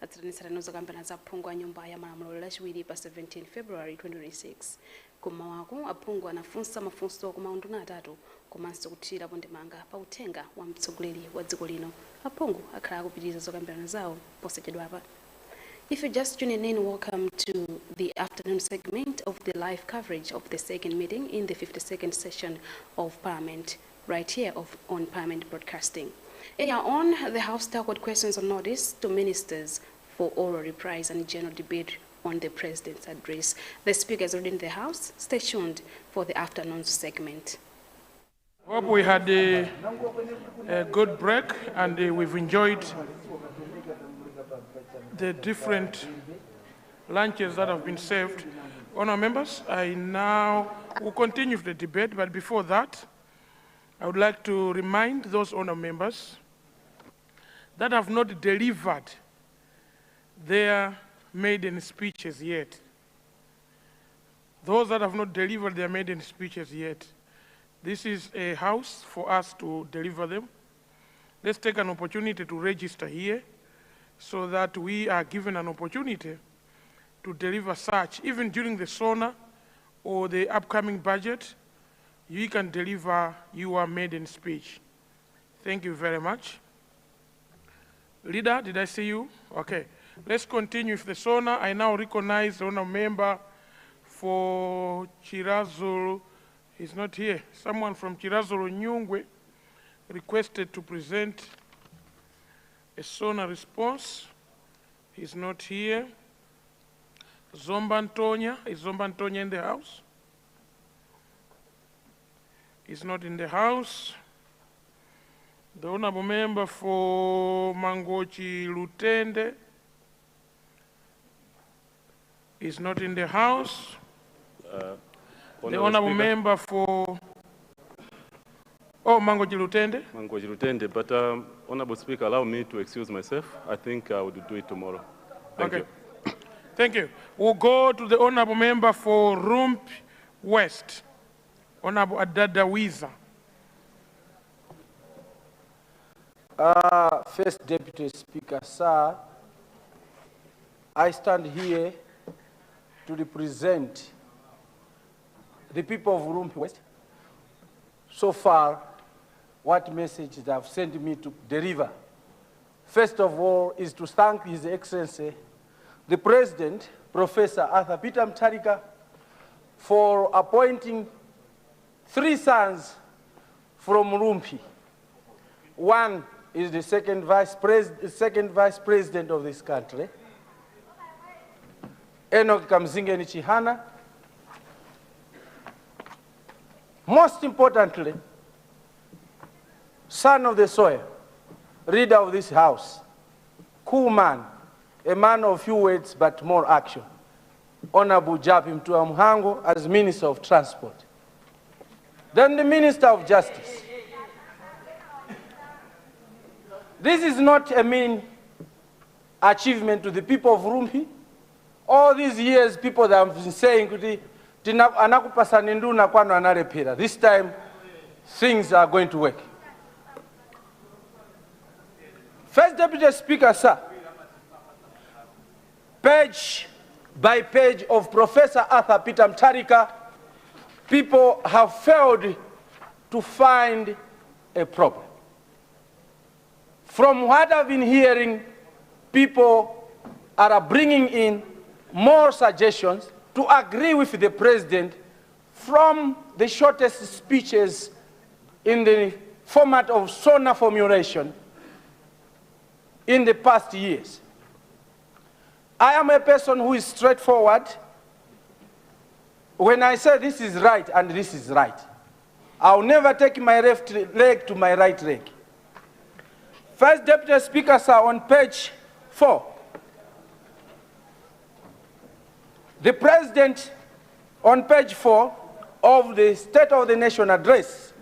atsatanitsatani zokambirana za aphungu a nyumba ya malamulo lachiwiri pa 17 February 2026. Kumawako aphungu anafunsa mafunso ku maunduna atatu komanso kuthirapo ndemanga pa uthenga wa mtsogoleri wa dziko lino. Aphungu akhala akupitiriza zokambirana zawo posachedwapa. If you just tuning in, welcome to the afternoon segment of the live coverage of the second meeting in the 52nd session of Parliament, right here on Parliament Broadcasting. Earlier on, the House tackled questions on notice to ministers for oral reprise and general debate on the President's address. The speakers within the House, stay tuned for the afternoon segment. Hope we had a good break and we've enjoyed the different lunches that have been served. Honourable members, I now will continue with the debate, but before that, I would like to remind those honourable members that have not delivered their maiden speeches yet. Those that have not delivered their maiden speeches yet, this is a house for us to deliver them. Let's take an opportunity to register here so that we are given an opportunity to deliver such. Even during the SONA or the upcoming budget, you can deliver your maiden speech. Thank you very much. Leader, did I see you? Okay. Let's continue with the SONA. I now recognize the honourable member for Chirazolo. He's not here. Someone from Chirazolo Nyungwe requested to present a SONA response. He's not here. Zomba Antonia. Is Zomba Antonia in the house? He's not in the house. The honorable member for Mangochi Lutende is not in the house. The honorable member for Mangochi Lutende. Mangochi Lutende, but Honorable Speaker, allow me to excuse myself. I think I will do it tomorrow. Thank you. Thank you. We'll go to the honorable member for Rump West, Honorable Adada Wiza. First Deputy Speaker, sir, I stand here to represent the people of Rump West. So far, what message they have sent me to deliver? First of all, is to thank His Excellency, the President, Professor Arthur Peter Mutharika, for appointing 3 sons from Rumpi. One is the second vice president of this country, Enoch Kamzingeni Chihana. Most importantly, son of the soil, leader of this house, cool man, a man of few words but more action, Honorable Japi Mtua Mhango as Minister of Transport. Then the Minister of Justice. This is not a mean achievement to the people of Rumpi. All these years, people that have been saying, this time, things are going to work. First Deputy Speaker, sir, page by page of Professor Arthur Peter Mutharika, people have failed to find a problem. From what I've been hearing, people are bringing in more suggestions to agree with the President from the shortest speeches in the format of SONA formulation in the past years. I am a person who is straightforward. When I say this is right and this is right, I'll never take my left leg to my right leg. First Deputy Speaker, sir, on page 4, the President, on page 4 of the State of the Nation address,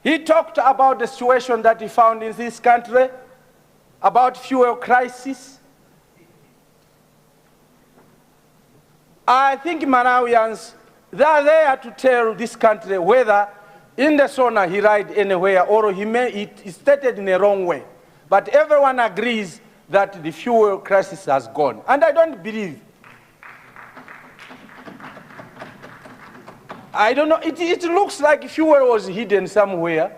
he talked about the situation that he found in this country, about fuel crisis. I think Malawians, they are there to tell this country whether in the SONA he lied anywhere or he stated in the wrong way. But everyone agrees that the fuel crisis has gone. And I don't believe. I don't know, it looks like fuel was hidden somewhere.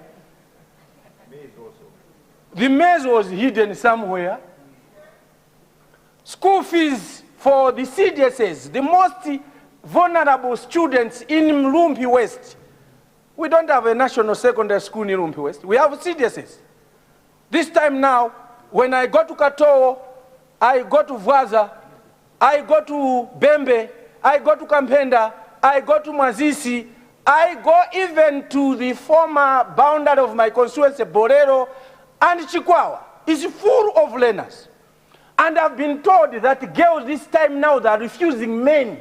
The maize was hidden somewhere. School fees for the CDSs, the most vulnerable students in Lumpi West. We don't have a national secondary school in Lumpi West. We have CDSs. This time now, when I go to Katowo, I go to Vwaza, I go to Bembe, I go to Kampenda, I go to Mazisi, I go even to the former boundary of my constituency, Borero, and Chikwawa. It's full of learners. And I've been told that girls this time now they are refusing men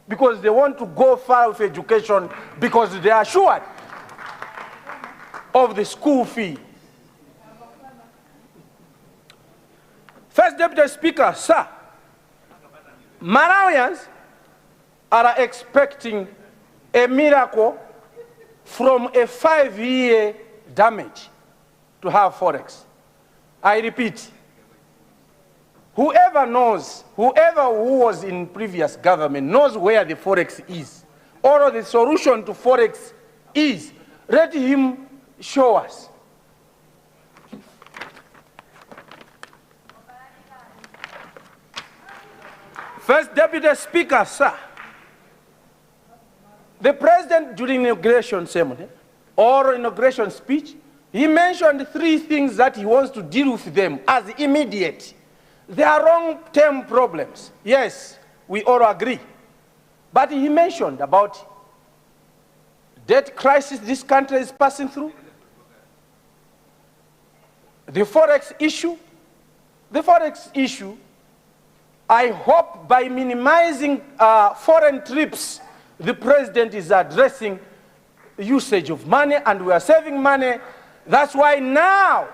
because they want to go far with education because they are assured of the school fee. First Deputy Speaker, sir, Malawians are expecting a miracle from a 5-year damage to have Forex. I repeat, whoever who was in previous government knows where the Forex is, or the solution to Forex is. Let him show us. First Deputy Speaker, sir, the President during inauguration ceremony or inauguration speech, he mentioned 3 things that he wants to deal with them as immediate. They are long-term problems. Yes, we all agree. But he mentioned about debt crisis this country is passing through, the Forex issue. The Forex issue, I hope by minimizing foreign trips, the President is addressing usage of money, and we are saving money. That's why now,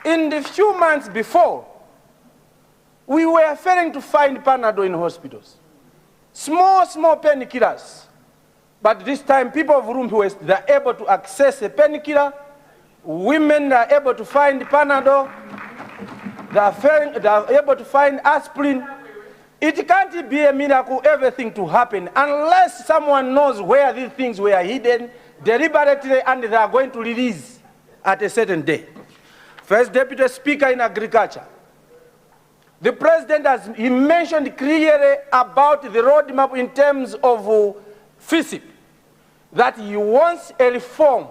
in the few months before, we were failing to find Panadol in hospitals. Small painkillers. But this time, people of Lumpi West, they are able to access a painkiller. Women are able to find Panadol. They are able to find aspirin. It can't be a miracle, everything to happen, unless someone knows where these things were hidden deliberately and they are going to release at a certain day. First Deputy Speaker in Agriculture. The President he mentioned clearly about the roadmap in terms of FISIP, that he wants a reform.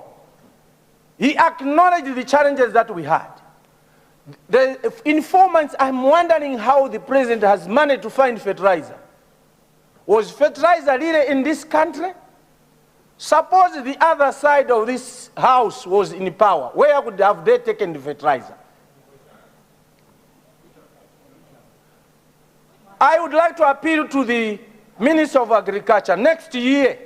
He acknowledged the challenges that we had. In 4 months, I'm wondering how the President has managed to find fertilizer. Was fertilizer really in this country? Suppose the other side of this house was in power. Where would have they taken the fertilizer? I would like to appeal to the Minister of Agriculture next year,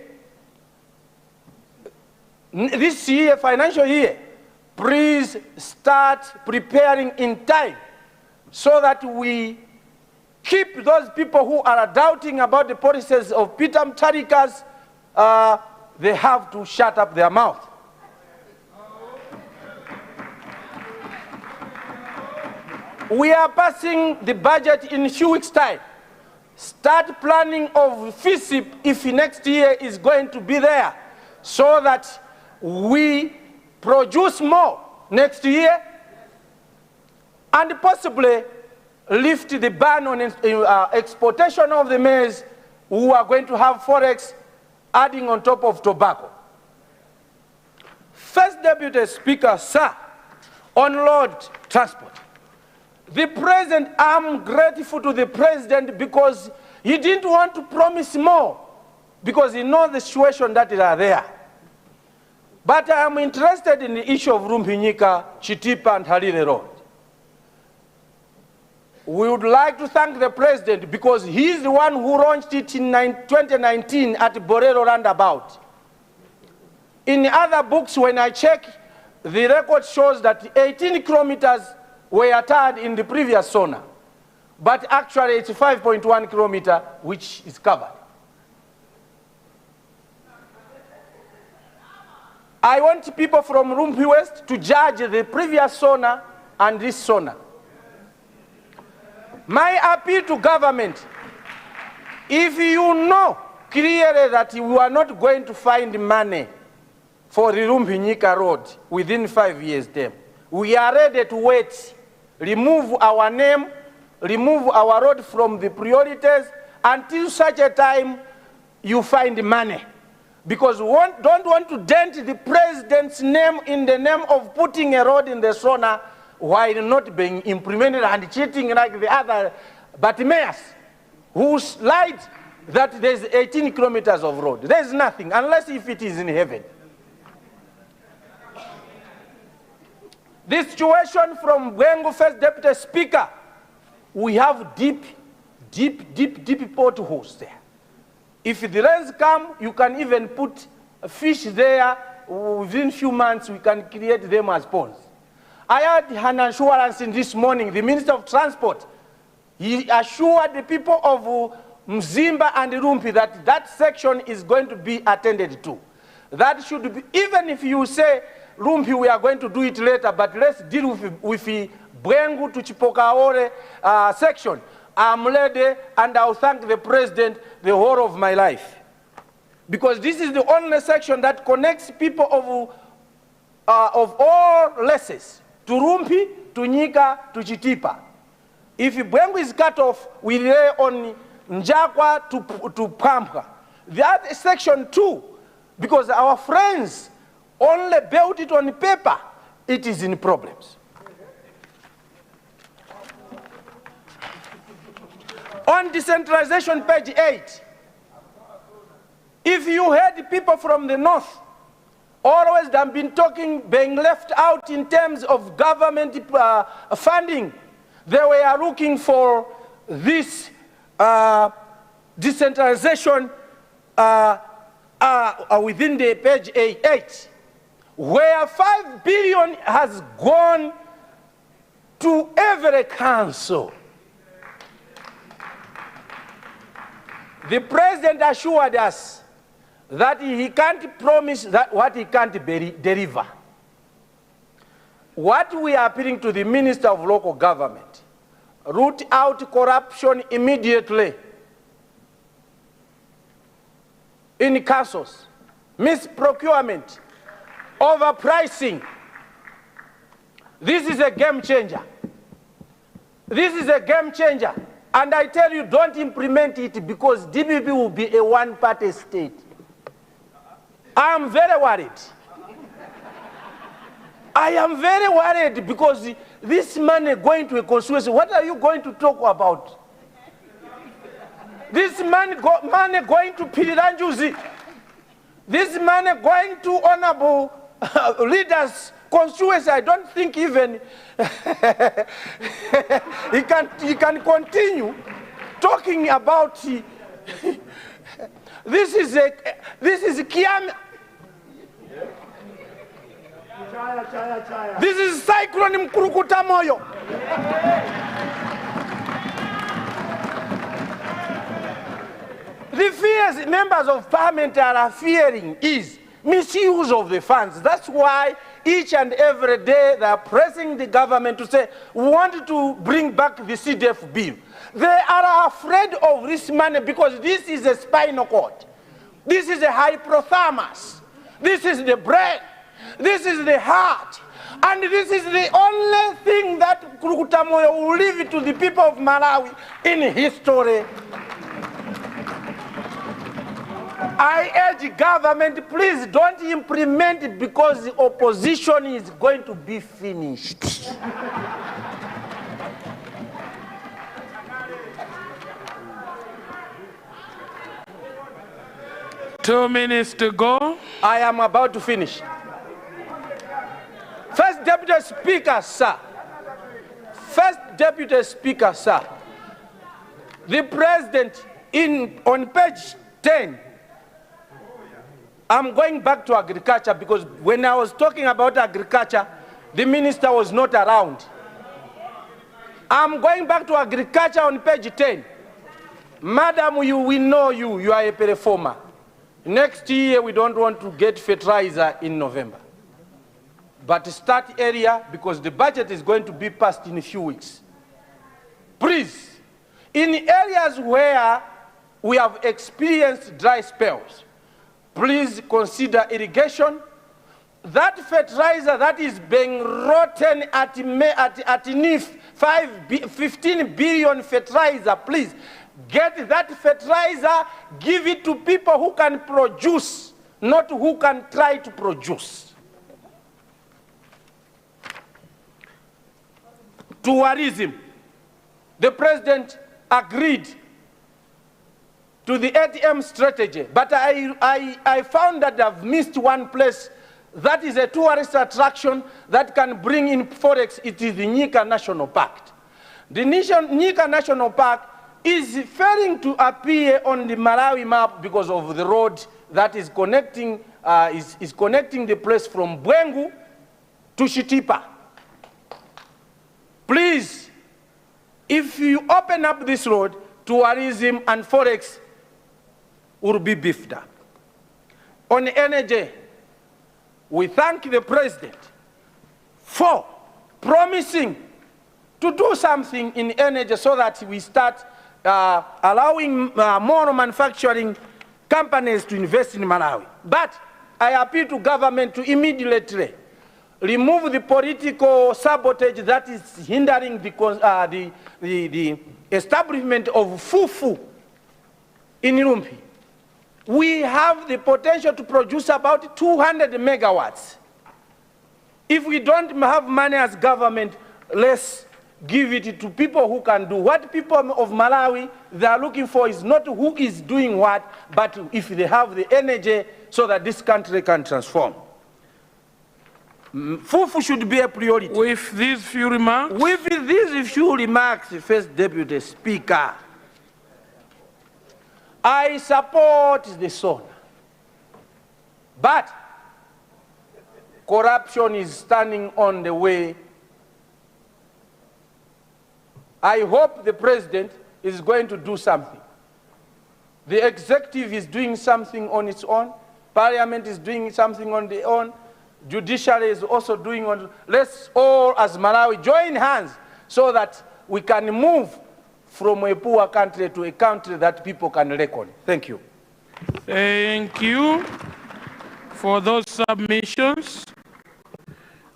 this year, financial year, please start preparing in time so that we keep those people who are doubting about the policies of Peter Mutharika's, they have to shut up their mouth. We are passing the budget in a few weeks' time. Start planning of FISIP if next year is going to be there, so that we produce more next year and possibly lift the ban on exportation of the maize. We are going to have Forex adding on top of tobacco. First Deputy Speaker, sir, on road transport. The President, I'm grateful to the President because he didn't want to promise more because he knows the situation that is there. But I am interested in the issue of Rumpinyika, Chitipa, and Harire Road. We would like to thank the President because he is the one who launched it in 2019 at Borero Roundabout. In other books, when I check, the record shows that 18 kilometers were tarred in the previous SONA. But actually, it's 5.1 kilometers which is covered. I want people from Lumpi West to judge the previous SONA and this SONA. My appeal to government, if you know clearly that we are not going to find money for the Rumpinyika Road within 5 years' term, we are ready to wait, remove our name, remove our road from the priorities until such a time you find money. Because we don't want to dent the president's name in the name of putting a road in the Sona while not being implemented and cheating like the other but mayors who lied that there's 18 kilometers of road. There's nothing unless if it is in heaven. This situation from Bwengu First Deputy Speaker, we have deep potholes there. If the rains come, you can even put fish there. Within few months, we can create them as ponds. I had an assurance in this morning, the Minister of Transport, he assured the people of Mzimba and Rumpi that that section is going to be attended to. That should be, even if you say, Rumpi, we are going to do it later, but let's deal with the Bwengu to Chipokaore section. I'm ready, and I'll thank the President the whole of my life. Because this is the only section that connects people of all races, to Rumpi, to Nyika, to Chitipa. If Bwengu is cut off, we lay on Njakwa to Pampa. The other section too, because our friends only built it on paper, it is in problems. On decentralization, page 8, if you heard people from the north always have been talking, being left out in terms of government funding, they were looking for this decentralization within the page 8, where 5 billion has gone to every council. The President assured us that he can't promise that what he can't deliver. What we are appealing to the Minister of Local Government, root out corruption immediately in councils, misprocurement, overpricing. This is a game changer. This is a game changer. And I tell you, don't implement it because DPP will be a one-party state. I am very worried. I am very worried because this money going to a constituency, what are you going to talk about? This money going to Piriranjuzi. This money going to honorable leaders' constituency. I don't think even he can continue talking about this is Kiam. This is cyclone Mkurukuta Moyo. The fears members of parliament are fearing is misuse of the funds. That's why each and every day they are pressing the government to say, we want to bring back the CDF bill. They are afraid of this money because this is a spinal cord. This is a hypothalamus. This is the brain. This is the heart. And this is the only thing that Kurukutamoyo will leave to the people of Malawi in history. I urge government, please don't implement it because the opposition is going to be finished. 2 minutes to go. I am about to finish. First Deputy Speaker, sir. First Deputy Speaker, sir. The President, on page 10, I'm going back to agriculture because when I was talking about agriculture, the minister was not around. I'm going back to agriculture on page 10. Madam, we know you are a performer. Next year, we don't want to get fertilizer in November. But start earlier because the budget is going to be passed in a few weeks. Please, In areas where we have experienced dry spells, please consider irrigation. That fertilizer that is being rotten at NIF, 15 billion fertilizer, please get that fertilizer, give it to people who can produce, not who can try to produce. Tourism. The president agreed to the ATM strategy, but I found that I've missed one place. That is a tourist attraction that can bring in forex. It is the Nyika National Park. The Nyika National Park is failing to appear on the Malawi map because of the road that is connecting, is connecting the place from Bwengu to Shitipa. Please, if you open up this road, tourism and forex will be beefed up. On energy, we thank the president for promising to do something in energy so that we start allowing more manufacturing companies to invest in Malawi. But I appeal to government to immediately remove the political sabotage that is hindering the establishment of Fufu in Irumpi. We have the potential to produce about 200 megawatts. If we don't have money as government, let's give it to people who can do. What people of Malawi, they are looking for is not who is doing what, but if they have the energy so that this country can transform. Fufu should be a priority. With these few remarks, First Deputy Speaker, I support the SONA, but corruption is standing on the way. I hope the president is going to do something. The executive is doing something on its own. Parliament is doing something on their own. Judiciary is also doing on. Let's all, as Malawi, join hands so that we can move from a poor country to a country that people can reckon. Thank you. thank you for those submissions.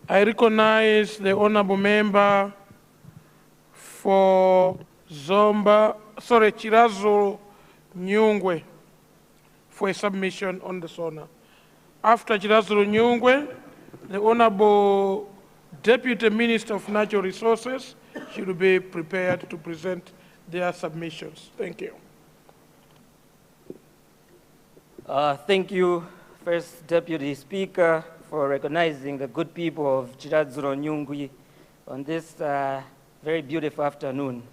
I recognize the honorable member for Chirazo Nyungwe for a submission on the SONA. After Chirazo Nyungwe, the honorable Deputy Minister of Natural Resources should be prepared to present their submissions. Thank you. Thank you, First Deputy Speaker, for recognizing the good people of Chiradzuro Nyungwe on this very beautiful afternoon.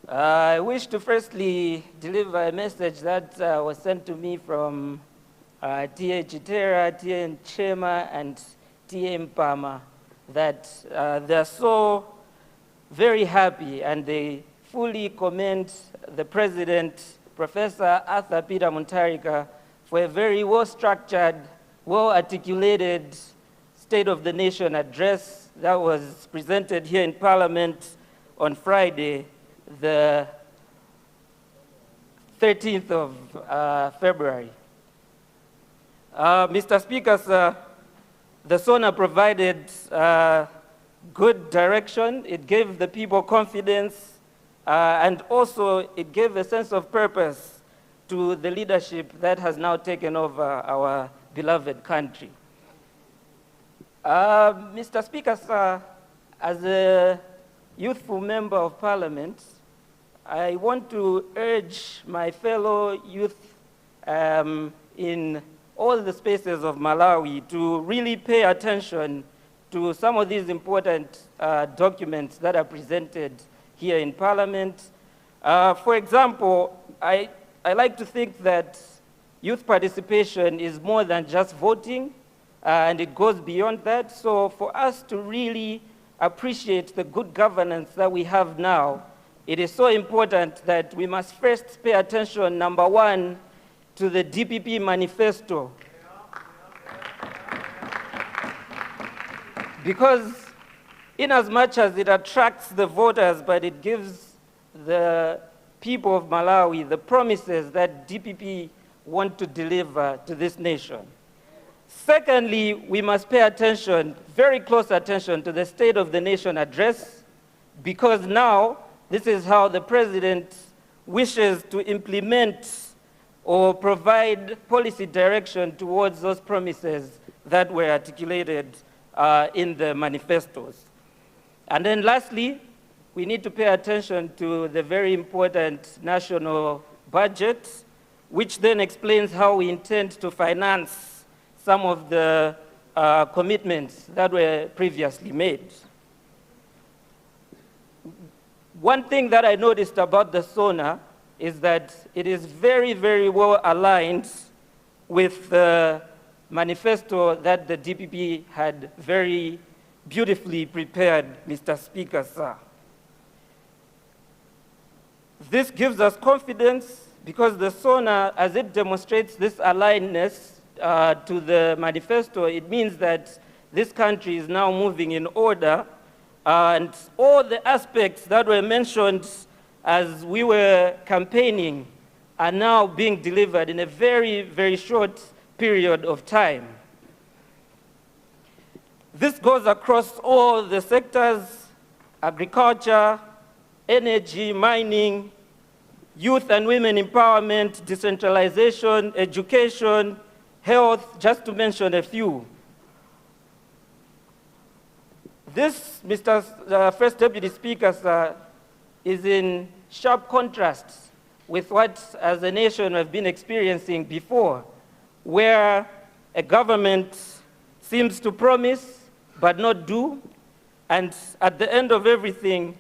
I wish to firstly deliver a message that was sent to me from T.A. Chitera, T.A. Nchema, and T.A. Mpama, that they're so very happy and they fully commend the President, Professor Arthur Peter Muntarika, for a very well-structured, well-articulated State of the Nation address that was presented here in Parliament on Friday, the 13th of February. Mr. Speaker, sir, the SONA provided good direction. It gave the people confidence, and also it gave a sense of purpose to the leadership that has now taken over our beloved country. Mr. Speaker, sir, as a youthful member of Parliament, I want to urge my fellow youth in all the spaces of Malawi to really pay attention to some of these important documents that are presented here in Parliament. For example, I like to think that youth participation is more than just voting, and it goes beyond that. So for us to really appreciate the good governance that we have now, it is so important that we must first pay attention, number one, to the DPP manifesto. Because in as much as it attracts the voters, but it gives the people of Malawi the promises that DPP want to deliver to this nation. Secondly, we must pay attention, very close attention, to the State of the Nation address, because now this is how the president wishes to implement or provide policy direction towards those promises that were articulated in the manifestos. And then lastly, we need to pay attention to the very important national budget, which then explains how we intend to finance some of the commitments that were previously made. One thing that I noticed about the SONA is that it is very, very well aligned with the manifesto that the DPP had very beautifully prepared, Mr. Speaker, sir. This gives us confidence because the SONA, as it demonstrates this alignedness to the manifesto, it means that this country is now moving in order, and all the aspects that were mentioned as we were campaigning are now being delivered in a very, very short period of time. This goes across all the sectors: agriculture, energy, mining, youth and women empowerment, decentralization, education, health, just to mention a few. This, Mr. First Deputy Speaker, sir, is in sharp contrast with what, as a nation, we've been experiencing before, where a government seems to promise but not do, and at the end of everything,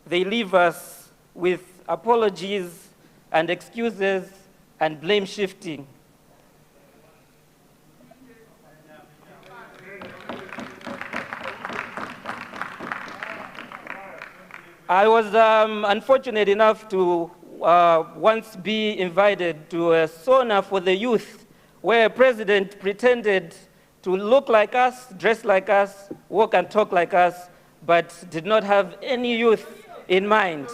they leave us with apologies and excuses and blame shifting. I was unfortunate enough to once be invited to a SONA for the youth, where a president pretended to look like us, dress like us, walk and talk like us, but did not have any youth in mind.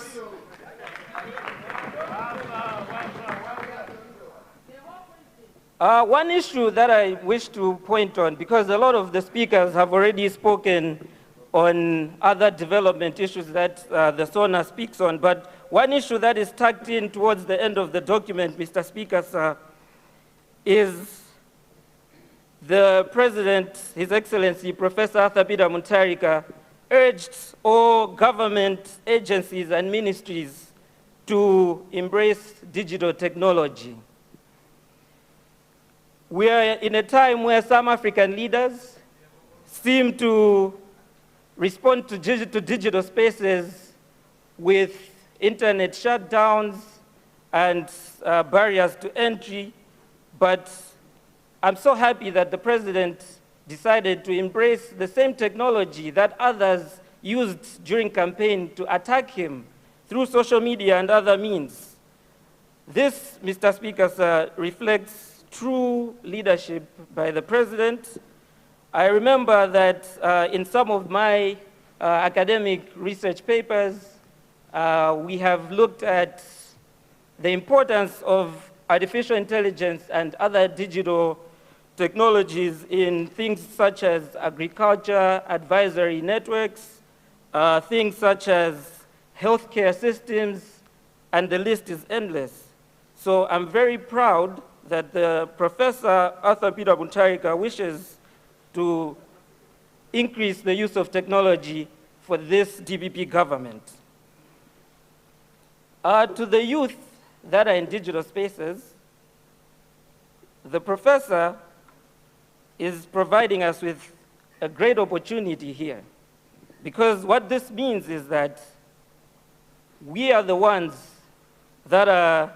One issue that I wish to point on, because a lot of the speakers have already spoken on other development issues that the SONA speaks on, but one issue that is tucked in towards the end of the document, Mr. Speaker, sir, is the President, His Excellency Professor Arthur Peter Mutharika, urged all government agencies and ministries to embrace digital technology. We are in a time where some African leaders seem to respond to digital spaces with internet shutdowns and barriers to entry, but I'm so happy that the President decided to embrace the same technology that others used during campaign to attack him through social media and other means. This, Mr. Speaker, sir, reflects true leadership by the President. I remember that in some of my academic research papers, we have looked at the importance of artificial intelligence and other digital technologies in things such as agriculture, advisory networks, things such as healthcare systems, and the list is endless. So I'm very proud that the Professor Arthur Peter Mutharika wishes to increase the use of technology for this DPP government. To the youth that are in digital spaces, the professor is providing us with a great opportunity here, because what this means is that we are the ones that are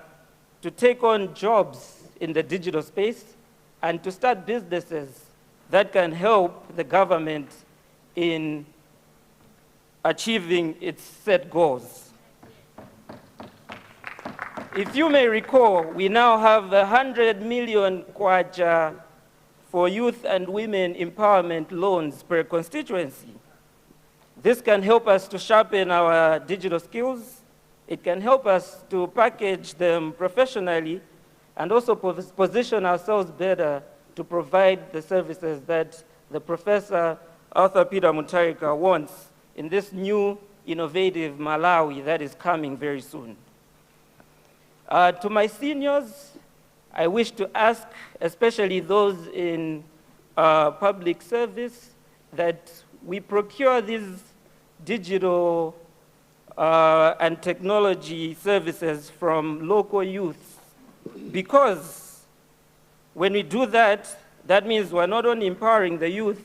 to take on jobs in the digital space and to start businesses that can help the government in achieving its set goals. If you may recall, we now have 100 million kwacha for youth and women empowerment loans per constituency. This can help us to sharpen our digital skills it can help us to package them professionally and also position ourselves better to provide the services that the Professor Arthur Peter Mutharika wants in this new innovative Malawi that is coming very soon. To my seniors, I wish to ask, especially those in public service, that we procure these digital and technology services from local youth, because when we do that, that means we're not only empowering the youth,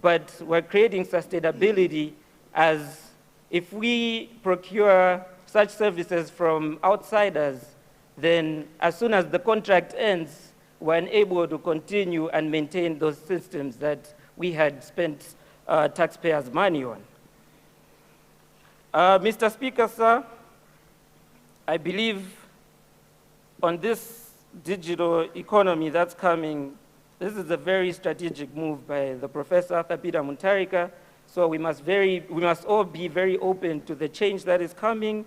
but we're creating sustainability, as if we procure such services from outsiders, then as soon as the contract ends, we're unable to continue and maintain those systems that we had spent taxpayers' money on. Mr. Speaker, sir, I believe on this digital economy that's coming, this is a very strategic move by the Professor Arthur Peter Mutharika, so we must all be very open to the change that is coming,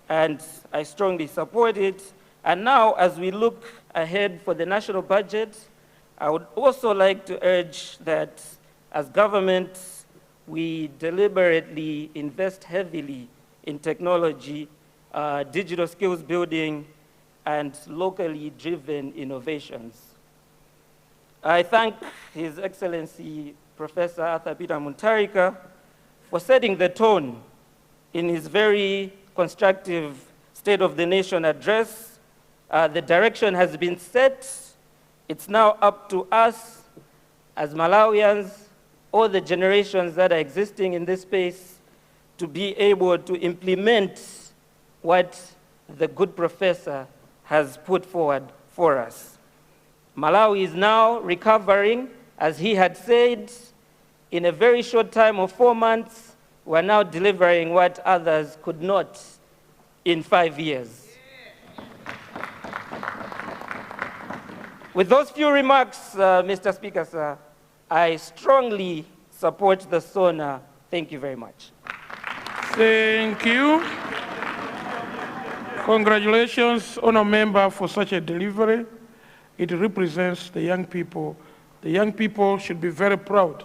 and I strongly support it. And now, as we look ahead for the national budget, I would also like to urge that as government, we deliberately invest heavily in technology, digital skills building, and locally driven innovations. I thank His Excellency Professor Arthur Peter Mutharika for setting the tone in his very constructive State of the Nation address. The direction has been set. It's now up to us as Malawians, all the generations that are existing in this space, to be able to implement what the good professor has put forward for us. Malawi is now recovering, as he had said. In a very short time of 4 months, we're now delivering what others could not in 5 years. With those few remarks, Mr. Speaker, sir, I strongly support the SONA. Thank you very much. Thank you. Congratulations, Honour Member, for such a delivery. It represents the young people. The young people should be very proud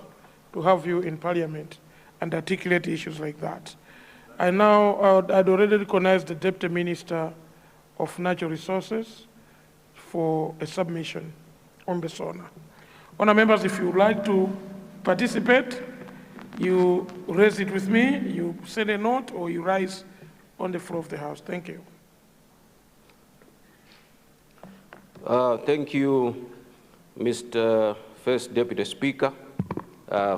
to have you in Parliament and articulate issues like that. I'd already recognized the Deputy Minister of Natural Resources for a submission on the SONA. Honour members, if you would like to participate, you raise it with me, you send a note, or you rise on the floor of the House. Thank you. Thank you, Mr. First Deputy Speaker,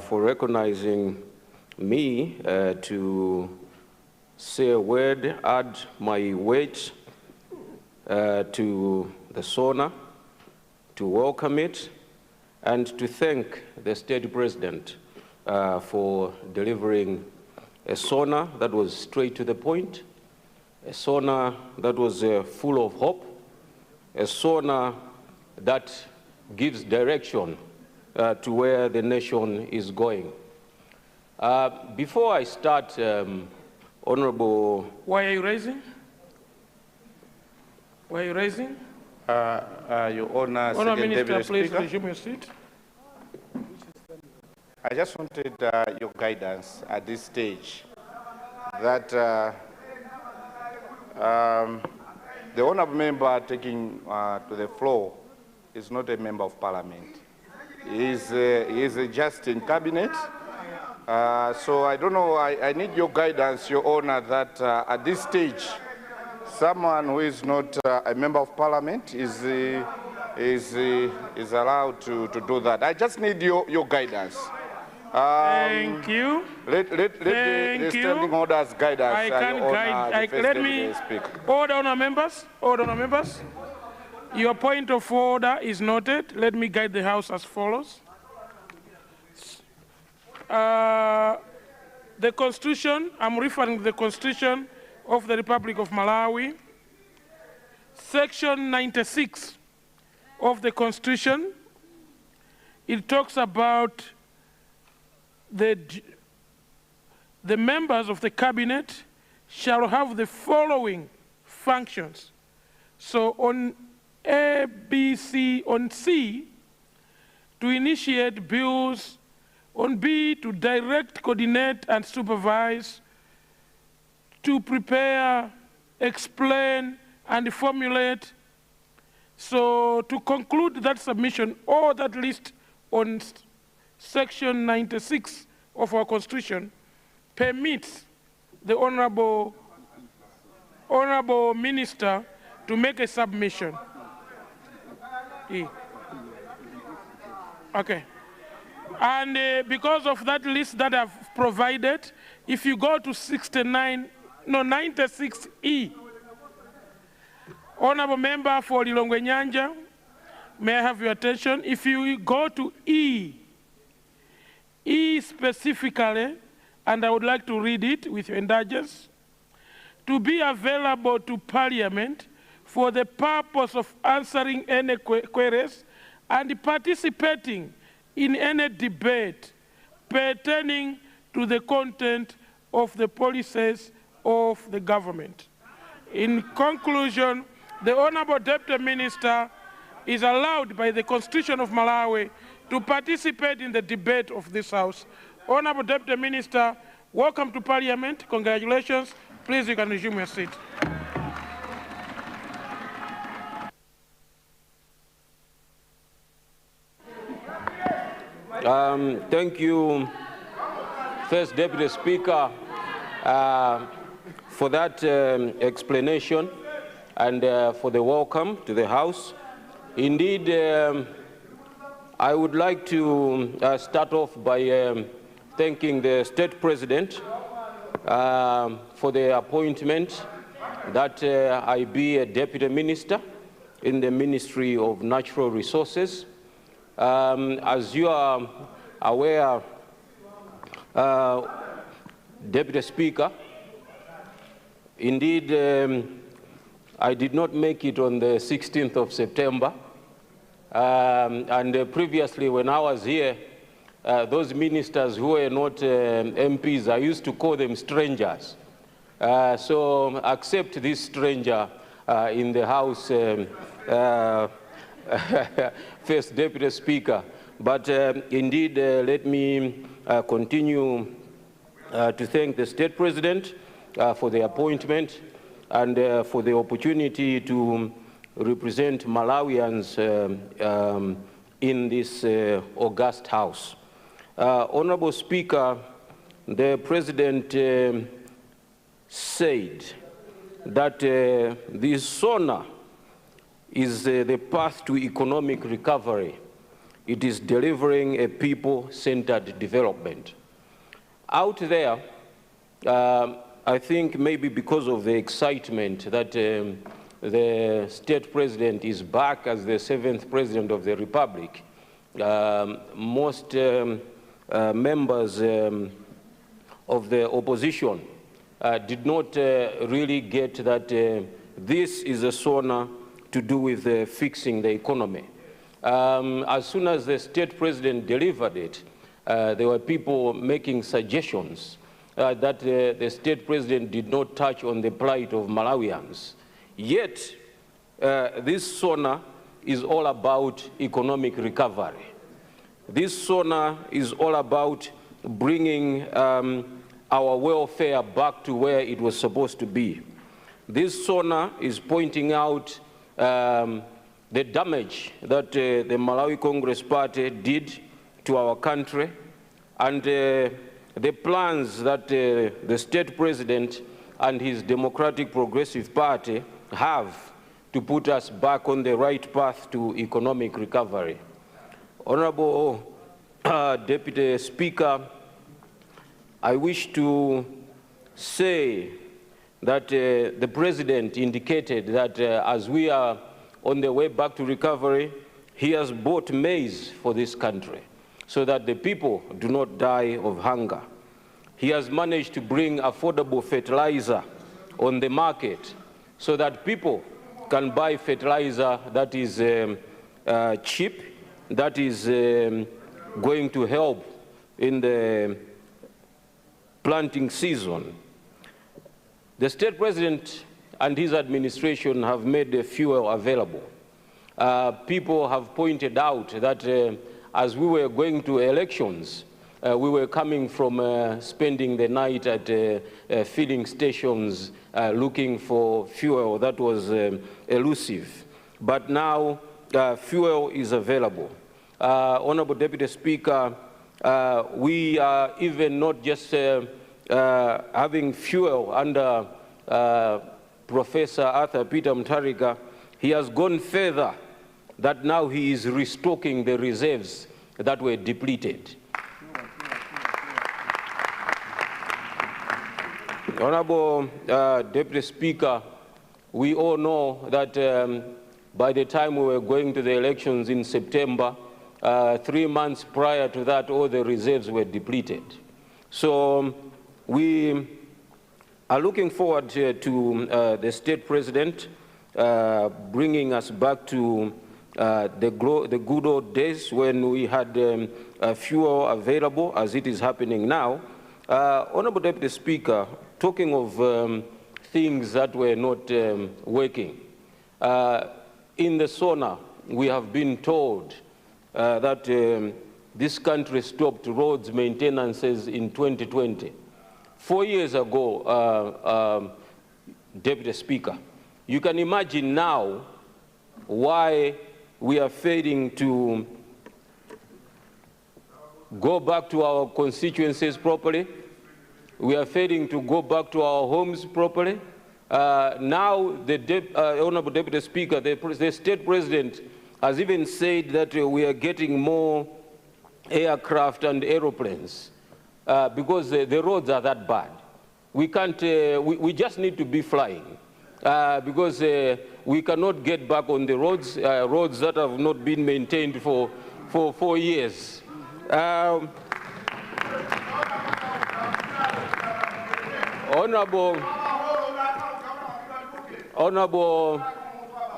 for recognizing me to say a word, add my weight to the SONA, to welcome it, and to thank the State President for delivering a SONA that was straight to the point, a SONA that was full of hope, a SONA that gives direction to where the nation is going. Before I start, Honorable... Why are you raising? Why are you raising? Your Honor, Honour Second Minister, Deputy please Speaker. resume your seat. I just wanted your guidance at this stage that the honourable member taking to the floor is not a member of Parliament. He is just in cabinet. So I don't know, I need your guidance, Your Honour, that at this stage, someone who is not a member of Parliament is allowed to do that. I just need your guidance. Thank you. Let the standing orders guide us. I can guide. Let me order, Honour members. Order, Honour members. Your point of order is noted. Let me guide the House as follows. The Constitution, I'm referring to the Constitution of the Republic of Malawi. Section 96 of the Constitution, it talks about the members of the cabinet shall have the following functions. So on A, B, C, on C, to initiate bills, on B, to direct, coordinate, and supervise, to prepare, explain, and formulate. So to conclude that submission, or that list on section 96 of our Constitution permits the honorable minister to make a submission. Okay. And because of that list that I've provided, if you go to 96E, Honorable Member for Lilongwe Nyanja, may I have your attention? If you go to E specifically, and I would like to read it with your indulgence, to be available to Parliament for the purpose of answering any queries and participating in any debate pertaining to the content of the policies of the government. In conclusion, the Honorable Deputy Minister is allowed by the Constitution of Malawi to participate in the debate of this House. Honorable Deputy Minister, welcome to Parliament. Congratulations. Please, you can resume your seat. Thank you, First Deputy Speaker, for that explanation and for the welcome to the House. Indeed, I would like to start off by thanking the State President for the appointment that I be a Deputy Minister in the Ministry of Natural Resources. As you are aware, Deputy Speaker, indeed, I did not make it on the 16th of September. And previously, when I was here, those ministers who were not MPs, I used to call them strangers. So accept this stranger in the House, First Deputy Speaker. But indeed, let me continue to thank the State President for the appointment and for the opportunity to represent Malawians in this august House. Honorable Speaker, the President said that this SONA is the path to economic recovery. It is delivering a people-centered development. Out there, I think maybe because of the excitement that the State President is back as the 7th President of the Republic, most members of the opposition did not really get that this is a SONA to do with fixing the economy. As soon as the State President delivered it, there were people making suggestions that the State President did not touch on the plight of Malawians. Yet, this SONA is all about economic recovery. This SONA is all about bringing our welfare back to where it was supposed to be. This SONA is pointing out the damage that the Malawi Congress Party did to our country, and the plans that the State President and his Democratic Progressive Party have to put us back on the right path to economic recovery. Honorable Deputy Speaker, I wish to say that the President indicated that as we are on the way back to recovery, he has bought maize for this country so that the people do not die of hunger. He has managed to bring affordable fertilizer on the market so that people can buy fertilizer that is cheap, that is going to help in the planting season. The state president and his administration have made the fuel available. People have pointed out that as we were going to elections, we were coming from spending the night at filling stations looking for fuel that was elusive. But now fuel is available. Honorable Deputy Speaker, we are even not just having fuel under Professor Arthur Peter Mutharika. He has gone further, that now he is restocking the reserves that were depleted. Honorable Deputy Speaker, we all know that by the time we were going to the elections in September, 3 months prior to that, all the reserves were depleted. So we are looking forward to the state president bringing us back to the good old days when we had fuel available, as it is happening now. Honorable Deputy Speaker, talking of things that were not working, in the SONA, we have been told that this country stopped roads maintenances in 2020. 4 years ago, Deputy Speaker, you can imagine now why we are failing to go back to our constituencies properly. We are failing to go back to our homes properly. Now, the Honorable Deputy Speaker, the state president has even said that we are getting more aircraft and aeroplanes because the roads are that bad. We can't, we just need to be flying because we cannot get back on the roads, roads that have not been maintained for 4 years.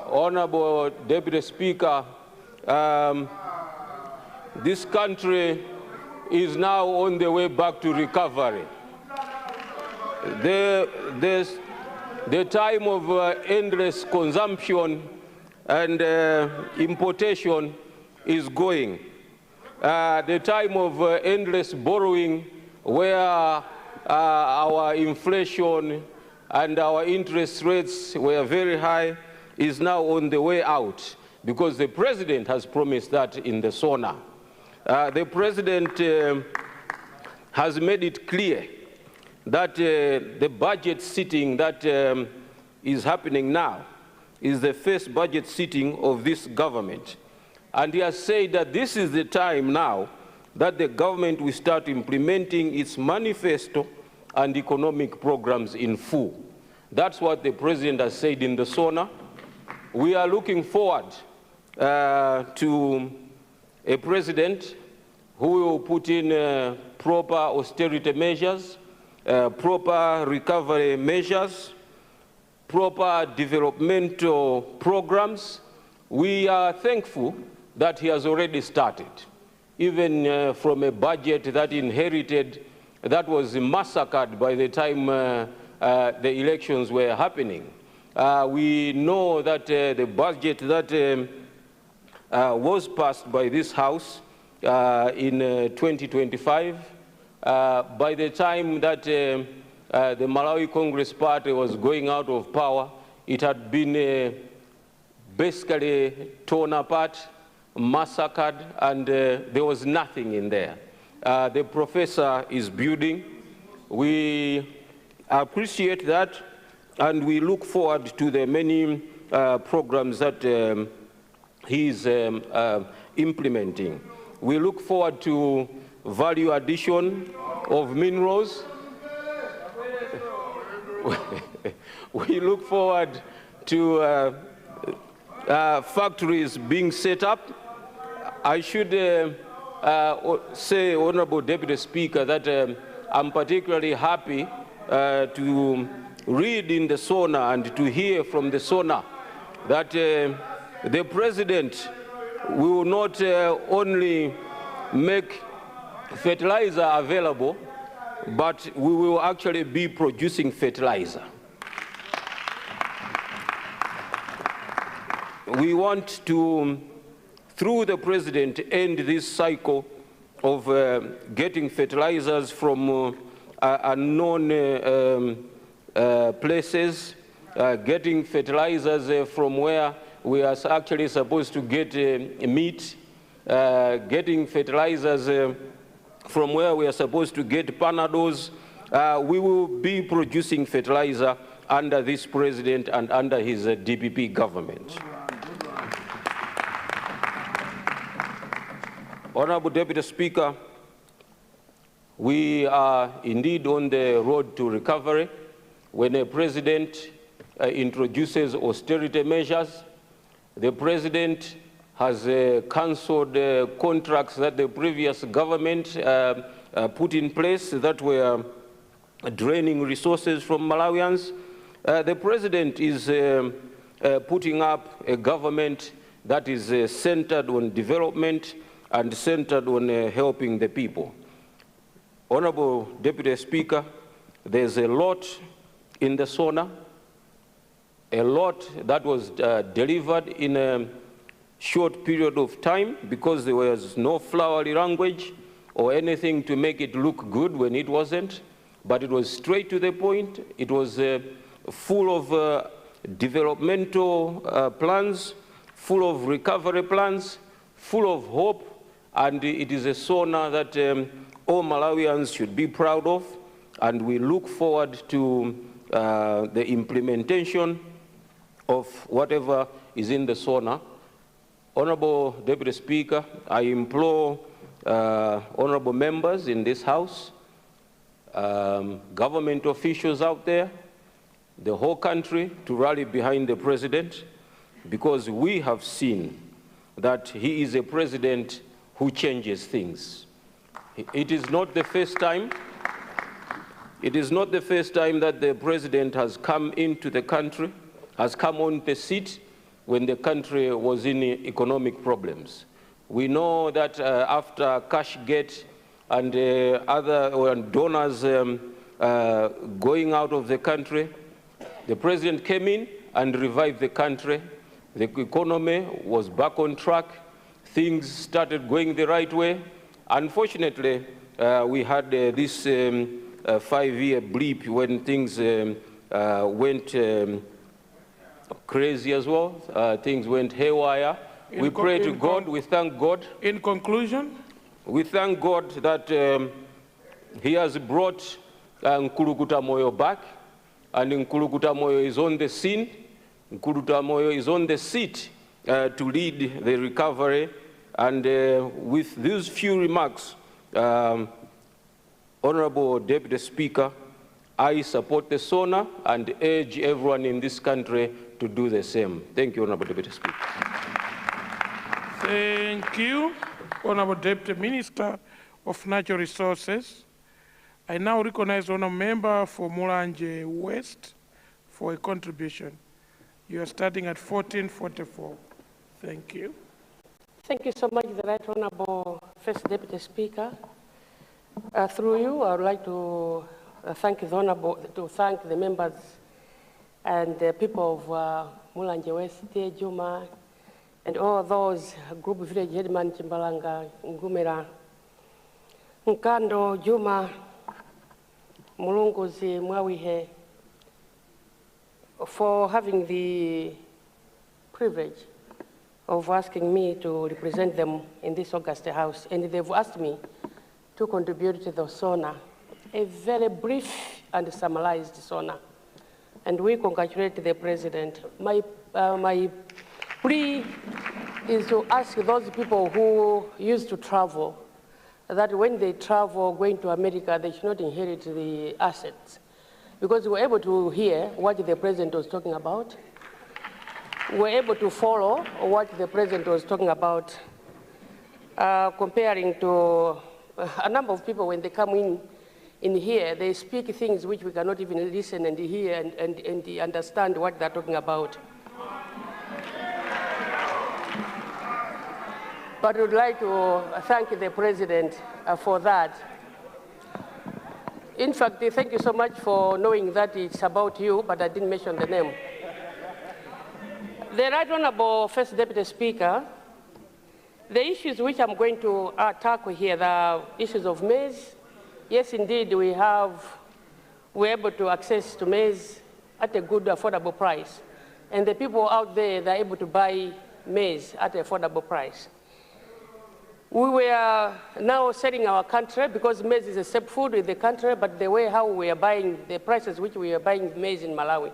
Honorable Deputy Speaker, this country is now on the way back to recovery. The time of endless consumption and importation is going. The time of endless borrowing, where our inflation and our interest rates were very high, is now on the way out, because the president has promised that in the SONA. The president has made it clear that the budget sitting that is happening now is the first budget sitting of this government. And he has said that this is the time now that the government will start implementing its manifesto and economic programs in full. That's what the president has said in the SONA. We are looking forward to a president who will put in proper austerity measures, proper recovery measures, proper developmental programs. We are thankful that he has already started, even from a budget that inherited, that was massacred by the time the elections were happening. We know that the budget that was passed by this House in 2025, by the time that the Malawi Congress Party was going out of power, it had been basically torn apart, massacred, and there was nothing in there. The professor is building. We appreciate that, and we look forward to the many programs that he is implementing. We look forward to value addition of minerals. We look forward to factories being set up. I should say, Honorable Deputy Speaker, that I'm particularly happy to read in the SONA and to hear from the SONA that the President will not only make fertilizer available, but we will actually be producing fertilizer. we want to, through the president, end this cycle of getting fertilizers from unknown places, getting fertilizers from where we are actually supposed to get meat, getting fertilizers from where we are supposed to get Panados. We will be producing fertilizer under this president and under his DPP government. Honorable Deputy Speaker, we are indeed on the road to recovery. When a president introduces austerity measures, the president has cancelled contracts that the previous government put in place that were draining resources from Malawians. The president is putting up a government that is centered on development and centered on helping the people. Honorable Deputy Speaker, there's a lot in the SONA, a lot that was delivered in a short period of time because there was no flowery language or anything to make it look good when it wasn't, but it was straight to the point. It was full of developmental plans, full of recovery plans, full of hope, and it is a SONA that all Malawians should be proud of, and we look forward to the implementation of whatever is in the SONA. Honorable Deputy Speaker, I implore honorable members in this House, government officials out there, the whole country to rally behind the president, because we have seen that he is a president who changes things. It is not the first time. It is not the first time that the president has come into the country, has come on the seat when the country was in economic problems. We know that after Cashgate and other donors going out of the country, the president came in and revived the country. The economy was back on track. Things started going the right way. Unfortunately, we had this 5-year blip when things went crazy as well. Things went haywire. We pray to God, we thank God. In conclusion? We thank God that he has brought Nkulukuta Moyo back, and Nkulukuta Moyo is on the scene. Nkulukuta Moyo is on the seat to lead the recovery. And with these few remarks, Honorable Deputy Speaker, I support the SONA and urge everyone in this country to do the same. Thank you, Honorable Deputy Speaker. Thank you, Honorable Deputy Minister of Natural Resources. I now recognize Honorable Member for Mulanje West for a contribution. You are starting at 1444. Thank you. Thank you so much, the Right Honorable First Deputy Speaker. Through you, I would like to thank the members and the people of Mulanje West, Juma, and all those group village headman Chimbalanga, Ngumera, Nkando, Juma, Mulunguzi, Mwawihe, for having the privilege of asking me to represent them in this August House. And they've asked me to contribute to the SONA, a very brief and summarized SONA. And we congratulate the president. My plea is to ask those people who used to travel that when they travel going to America, they should not inherit the assets. Because we were able to hear what the president was talking about. We were able to follow what the president was talking about, comparing to a number of people when they come in here, they speak things which we cannot even listen and hear and understand what they're talking about. But I would like to thank the president for that. In fact, thank you so much for knowing that it's about you, but I didn't mention the name. The Right Honourable First Deputy Speaker, the issues which I'm going to tackle here, the issues of maize. Yes, indeed, we're able to access to maize at a good, affordable price. And the people out there, they're able to buy maize at an affordable price. We were now selling our country because maize is a staple food in the country, but the way how we are buying, the prices which we are buying maize in Malawi,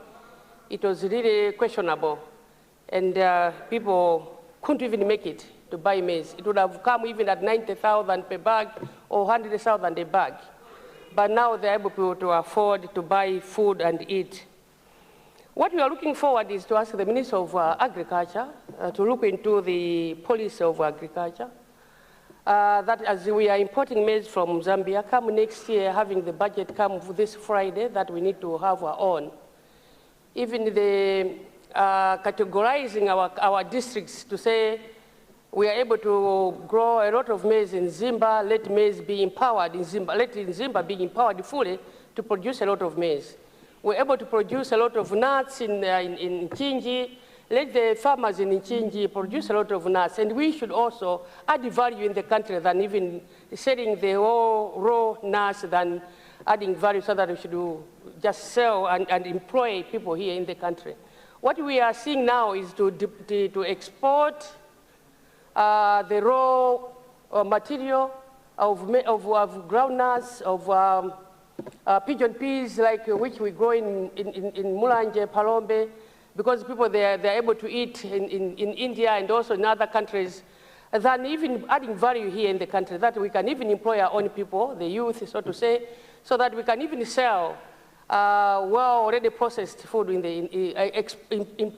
it was really questionable. And people couldn't even make it to buy maize. It would have come even at 90,000 per bag or 100,000 a bag. But now they're able to afford to buy food and eat. What we are looking forward is to ask the Minister of Agriculture to look into the policy of agriculture. That as we are importing maize from Zambia, come next year, having the budget come this Friday, that we need to have our own. Even the categorizing our districts to say we are able to grow a lot of maize in Zimba, let maize be empowered in Zimba, let Zimba be empowered fully to produce a lot of maize. We're able to produce a lot of nuts in Chinji, let the farmers in Chinji produce a lot of nuts, and we should also add value in the country than even selling the raw nuts than adding value so that we should just sell and employ people here in the country. What we are seeing now is to export the raw material of groundnuts, of pigeon peas, like which we grow in Mulanje, Palombe, because people they're able to eat in India and also in other countries, than even adding value here in the country, that we can even employ our own people, the youth, so to say, so that we can even sell already processed food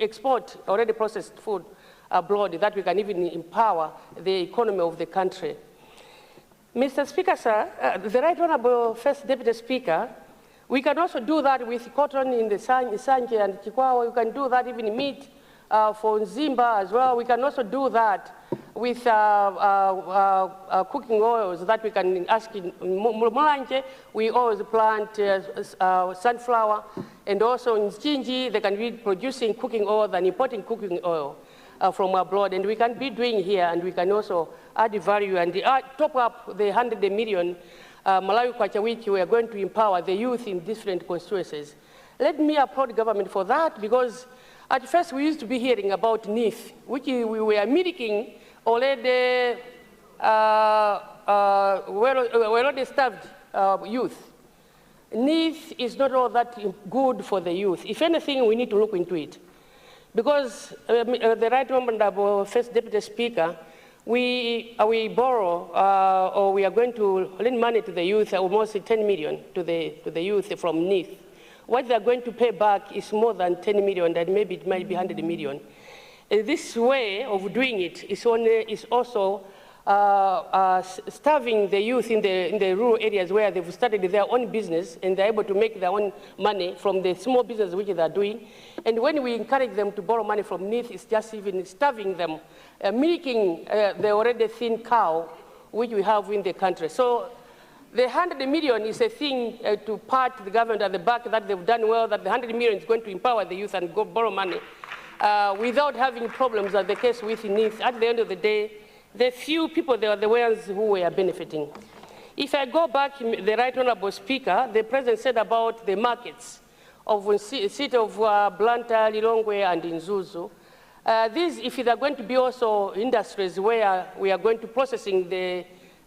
export already processed food abroad, that we can even empower the economy of the country. Mr. Speaker, sir, the Right Honourable First Deputy Speaker, we can also do that with cotton in the Sanje and Chikwawa. We can do that even in meat for Zimba as well. We can also do that with cooking oils that we can ask in Mulanje. We always plant sunflower, and also in Chinji, they can be producing cooking oil and importing cooking oil from abroad. And we can be doing here, and we can also add value and top up the 100 million Malawi Kwacha, which we are going to empower the youth in different constituencies. Let me applaud government for that, because at first we used to be hearing about NIF, which we were milking already well-established youth. NIF is not all that good for the youth. If anything, we need to look into it. Because the Right Honourable First Deputy Speaker, we borrow or we are going to lend money to the youth, almost 10 million to the youth from NIF. What they are going to pay back is more than 10 million, and maybe it might be 100 million. This way of doing it is also starving the youth in the rural areas where they've started their own business and they're able to make their own money from the small business which they are doing. And when we encourage them to borrow money from NIF, it's just even starving them, milking the already thin cow which we have in the country. So the 100 million is a thing to pat the government at the back that they've done well, that the 100 million is going to empower the youth and go borrow money without having problems, as the case with NIF. At the end of the day, the few people, they are the ones who were benefiting. If I go back, the Right Honourable Speaker, the President said about the markets of the city of Blantyre, Lilongwe, and Nzuzu. These, if there are going to be also industries where we are going to processing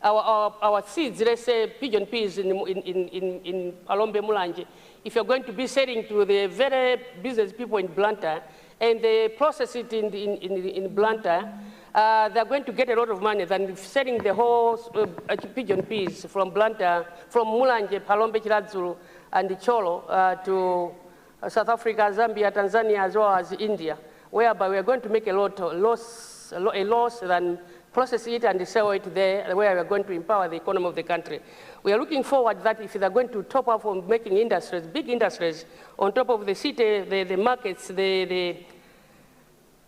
our seeds, let's say pigeon peas in Palombe Mulanje, if you're going to be selling to the very business people in Blantyre, and they process it in Blantyre, they're going to get a lot of money than selling the whole pigeon peas from Blantyre, from Mulanje, Palombe, Chiradzulu, and Cholo to South Africa, Zambia, Tanzania, as well as India, whereby we are going to make a loss than process it and sell it there, where we are going to empower the economy of the country. We are looking forward that if they're going to top up on making industries, big industries, on top of the city, the markets, the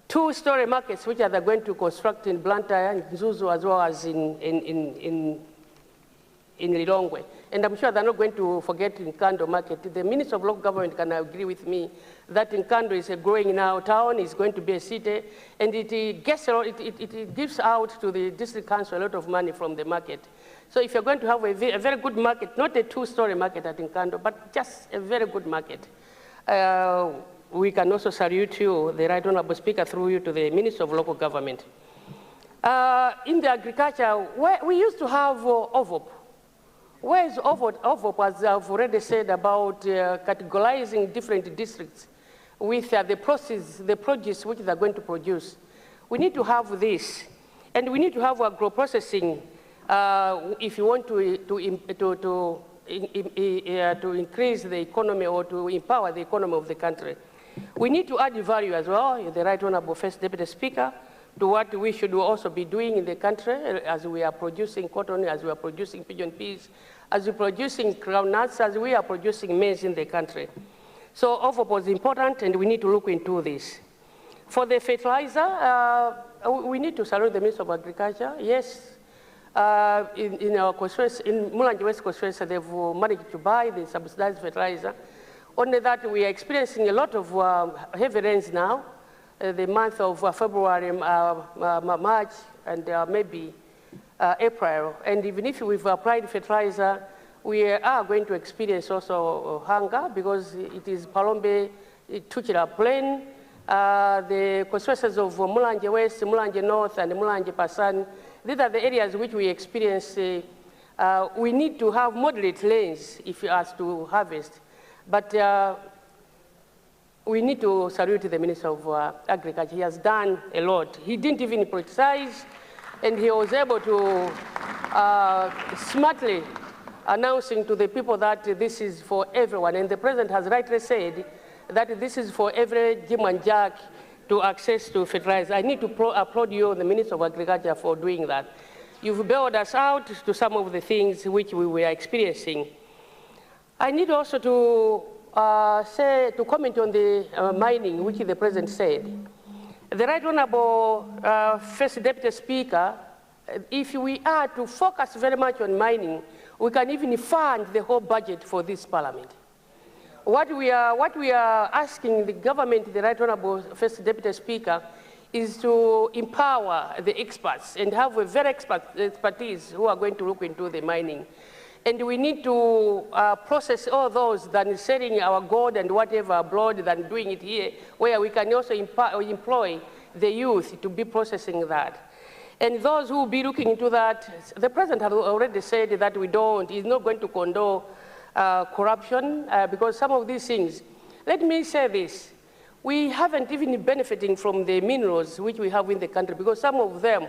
two-story markets which are going to construct in Blantyre and Nzuzu, as well as in Lilongwe. and I'm sure they're not going to forget Nkando market. The Minister of Local Government can agree with me that Nkando is a growing now town, is going to be a city, and it gives out to the district council a lot of money from the market. So if you're going to have a very good market, not a two-story market at Nkando, but just a very good market, we can also salute you, the Right Honorable Speaker, through you to the Minister of Local Government. In the agriculture, we used to have OVOP. Where is OVOP, as I've already said, about categorizing different districts with the produce which they're going to produce? We need to have this, and we need to have agro-processing if you want to increase the economy or to empower the economy of the country. We need to add value as well, the Right Honorable First Deputy Speaker, to what we should also be doing in the country as we are producing cotton, as we are producing pigeon peas, as we are producing groundnuts, as we are producing maize in the country. So OVOP was important, and we need to look into this. For the fertilizer, we need to salute the Minister of Agriculture. Yes, in our constituency, in Mulanje West constituency, they've managed to buy the subsidized fertilizer. Only that we are experiencing a lot of heavy rains now, the month of February, March, and maybe April. And even if we've applied fertilizer, we are going to experience also hunger because it is Palombe, Tuchira Plain, the constituencies of Mulanje West, Mulanje North, and Mulanje Pasan. These are the areas which we experience. We need to have moderate rains if you ask to harvest. But we need to salute the Minister of Agriculture. He has done a lot. He didn't even politicize, and he was able to smartly announcing to the people that this is for everyone. And the President has rightly said that this is for every Jim and Jack to access to fertilizer. I need to applaud you, the Minister of Agriculture, for doing that. You've bailed us out to some of the things which we were experiencing. I need also to comment on the mining, which the President said. The Right Honorable First Deputy Speaker, if we are to focus very much on mining, we can even fund the whole budget for this Parliament. What we are asking the government, the Right Honorable First Deputy Speaker, is to empower the experts and have a very expertise who are going to look into the mining. And we need to process all those than selling our gold and whatever abroad than doing it here, where we can also employ the youth to be processing that. And those who will be looking into that, the President has already said that he's not going to condone corruption because some of these things, let me say this, we haven't even benefiting from the minerals which we have in the country because some of them,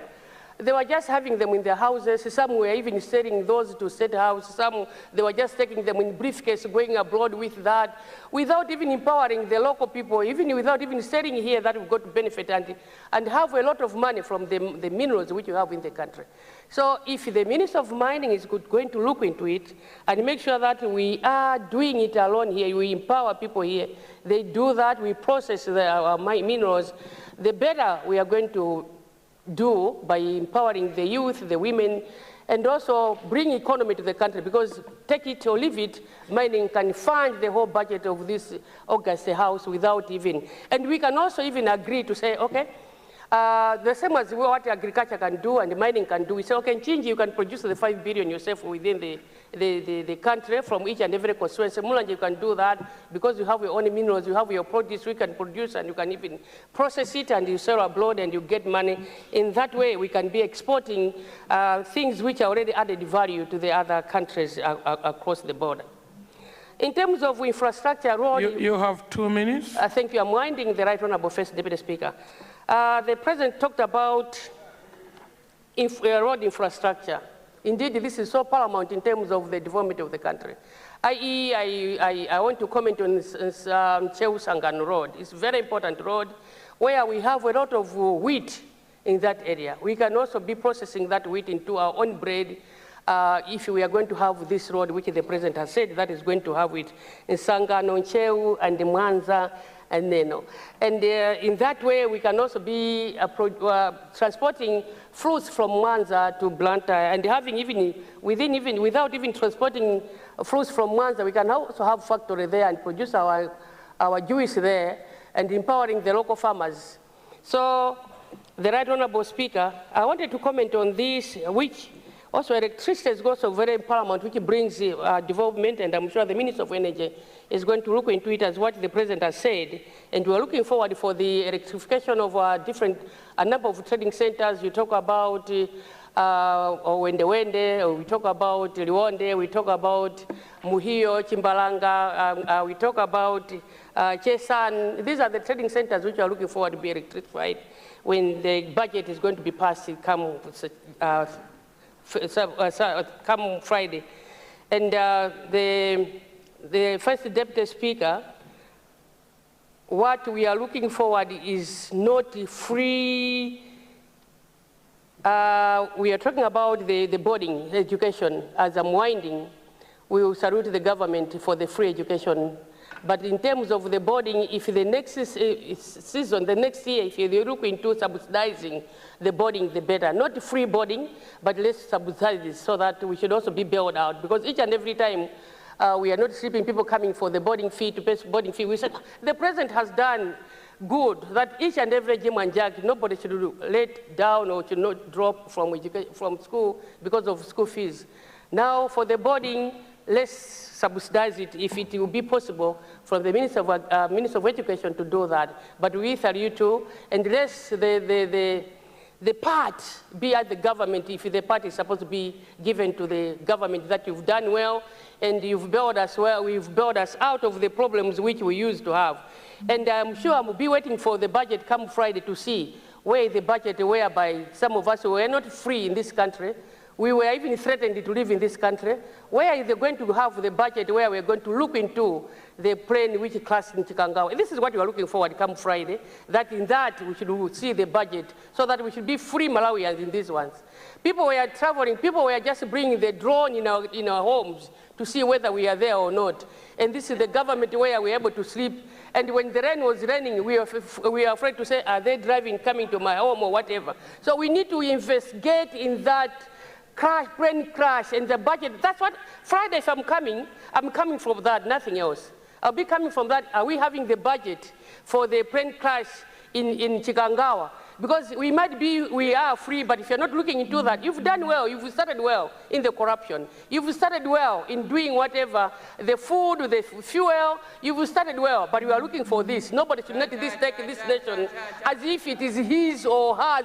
they were just having them in their houses. Some were even selling those to state house. Some, they were just taking them in briefcase, going abroad with that, without even empowering the local people, even without even selling here that we've got to benefit and have a lot of money from the minerals which you have in the country. So if the Minister of Mining is going to look into it and make sure that we are doing it alone here, we empower people here, they do that, we process our minerals, the better we are going to do by empowering the youth, the women, and also bring economy to the country because take it or leave it, mining can fund the whole budget of this August House without even, and we can also even agree to say, okay, the same as what agriculture can do and mining can do. We say, okay, in Chinji, you can produce the 5 billion yourself within the country from each and every constituency. Mulanje, you can do that because you have your own minerals, you have your produce, we can produce and you can even process it and you sell abroad and you get money. In that way, we can be exporting things which are already added value to the other countries across the border. In terms of infrastructure, road... You have 2 minutes. Thank you. I'm winding the Right Honorable First Deputy Speaker. The President talked about road infrastructure. Indeed, this is so paramount in terms of the development of the country. I want to comment on Cheu Sangano Road. It's a very important road where we have a lot of wheat in that area. We can also be processing that wheat into our own bread if we are going to have this road, which the President has said that is going to have it in Sangano, Cheu, and Mwanza, And in that way, we can also be transporting fruits from Mwanza to Blantyre, and having without even transporting fruits from Mwanza, we can also have factory there and produce our juice there, and empowering the local farmers. So, the Right Honourable Speaker, I wanted to comment on this, which also electricity is also very paramount, which brings development, and I'm sure the Minister of Energy is going to look into it as what the President has said. And we're looking forward for the electrification of a number of trading centers. You talk about Wende, we talk about Liwonde, we talk about Muhio, Chimbalanga, we talk about Chesan. These are the trading centers which are looking forward to be electrified when the budget is going to be passed come Friday. And the First Deputy Speaker, what we are looking forward is not free. We are talking about the boarding education. As I'm winding, we will salute the government for the free education. But in terms of the boarding, if the next season, the next year, if you look into subsidizing the boarding, the better. Not free boarding, but let's subsidize it so that we should also be bailed out. Because each and every time we are not sleeping, people coming for the boarding fee, to pay boarding fee. We said, the President has done good, that each and every Jim and Jack, nobody should let down or should not drop from school because of school fees. Now, for the boarding, let's subsidize it if it will be possible for the Minister of Education to do that. But we salute you, and let's the part be at the government if the part is supposed to be given to the government, that you've done well and you've bailed us well, we've bailed us out of the problems which we used to have. And I'm sure I will be waiting for the budget come Friday to see where the budget whereby some of us were not free in this country. We were even threatened to live in this country. Where is they going to have the budget where we're going to look into the plane which crashed in Chikangawa? This is what we are looking forward come Friday, that in that we should see the budget so that we should be free Malawians in these ones. People were traveling, people were just bringing the drone in our homes to see whether we are there or not. And this is the government where we are able to sleep. And when the rain was raining, we are afraid to say, are they driving, coming to my home or whatever? So we need to investigate in that plane crash and the budget. That's what, Friday if I'm coming from that, nothing else. I'll be coming from that. Are we having the budget for the plane crash in Chikangawa? Because we are free, but if you're not looking into that, you've done well, you've started well in the corruption. You've started well in doing whatever, the food, the fuel, you've started well, but we are looking for this. Nobody should let this take this nation as if it is his or her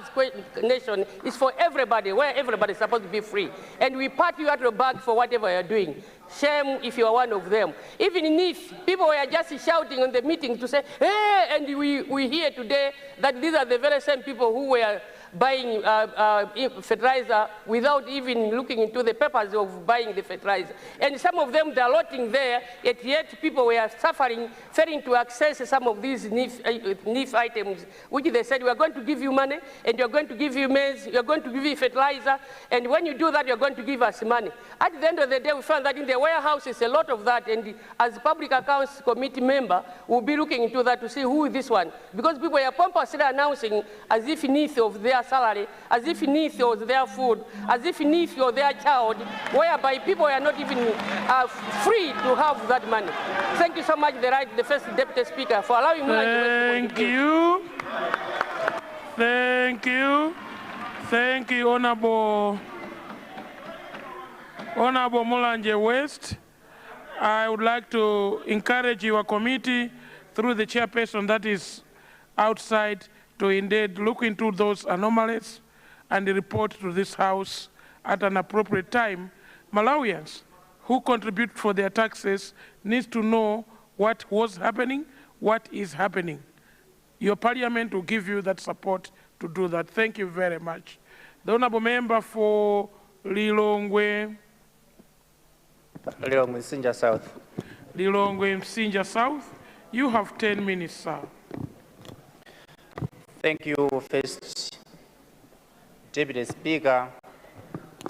nation. It's for everybody, where everybody is supposed to be free. And we pat you at the back for whatever you're doing. Shame if you are one of them. Even if people were just shouting on the meeting to say, hey, and we hear today that these are the very same people who were buying fertilizer without even looking into the purpose of buying the fertilizer. And some of them, they're lotting there, yet people were suffering, failing to access some of these NIF items, which they said, we are going to give you money, and you're going to give you maize, you're going to give you fertilizer, and when you do that, you're going to give us money. At the end of the day, we found that in the warehouses, a lot of that, and as Public Accounts Committee member, we'll be looking into that to see who is this one. Because people were pompously announcing as if NIF of their salary, as if NIF was their food, as if NIF was their child, whereby people are not even free to have that money. Thank you so much, the First Deputy Speaker, for allowing me to Thank you. Thank you. Thank you, Honorable Mulanje West. I would like to encourage your committee through the chairperson that is outside to indeed look into those anomalies and report to this House at an appropriate time. Malawians who contribute for their taxes need to know what was happening, what is happening. Your parliament will give you that support to do that. Thank you very much. The honorable member for Lilongwe. Lilongwe, Msinja South. Lilongwe, Msinja South. You have 10 minutes, sir. Thank you, First Deputy Speaker,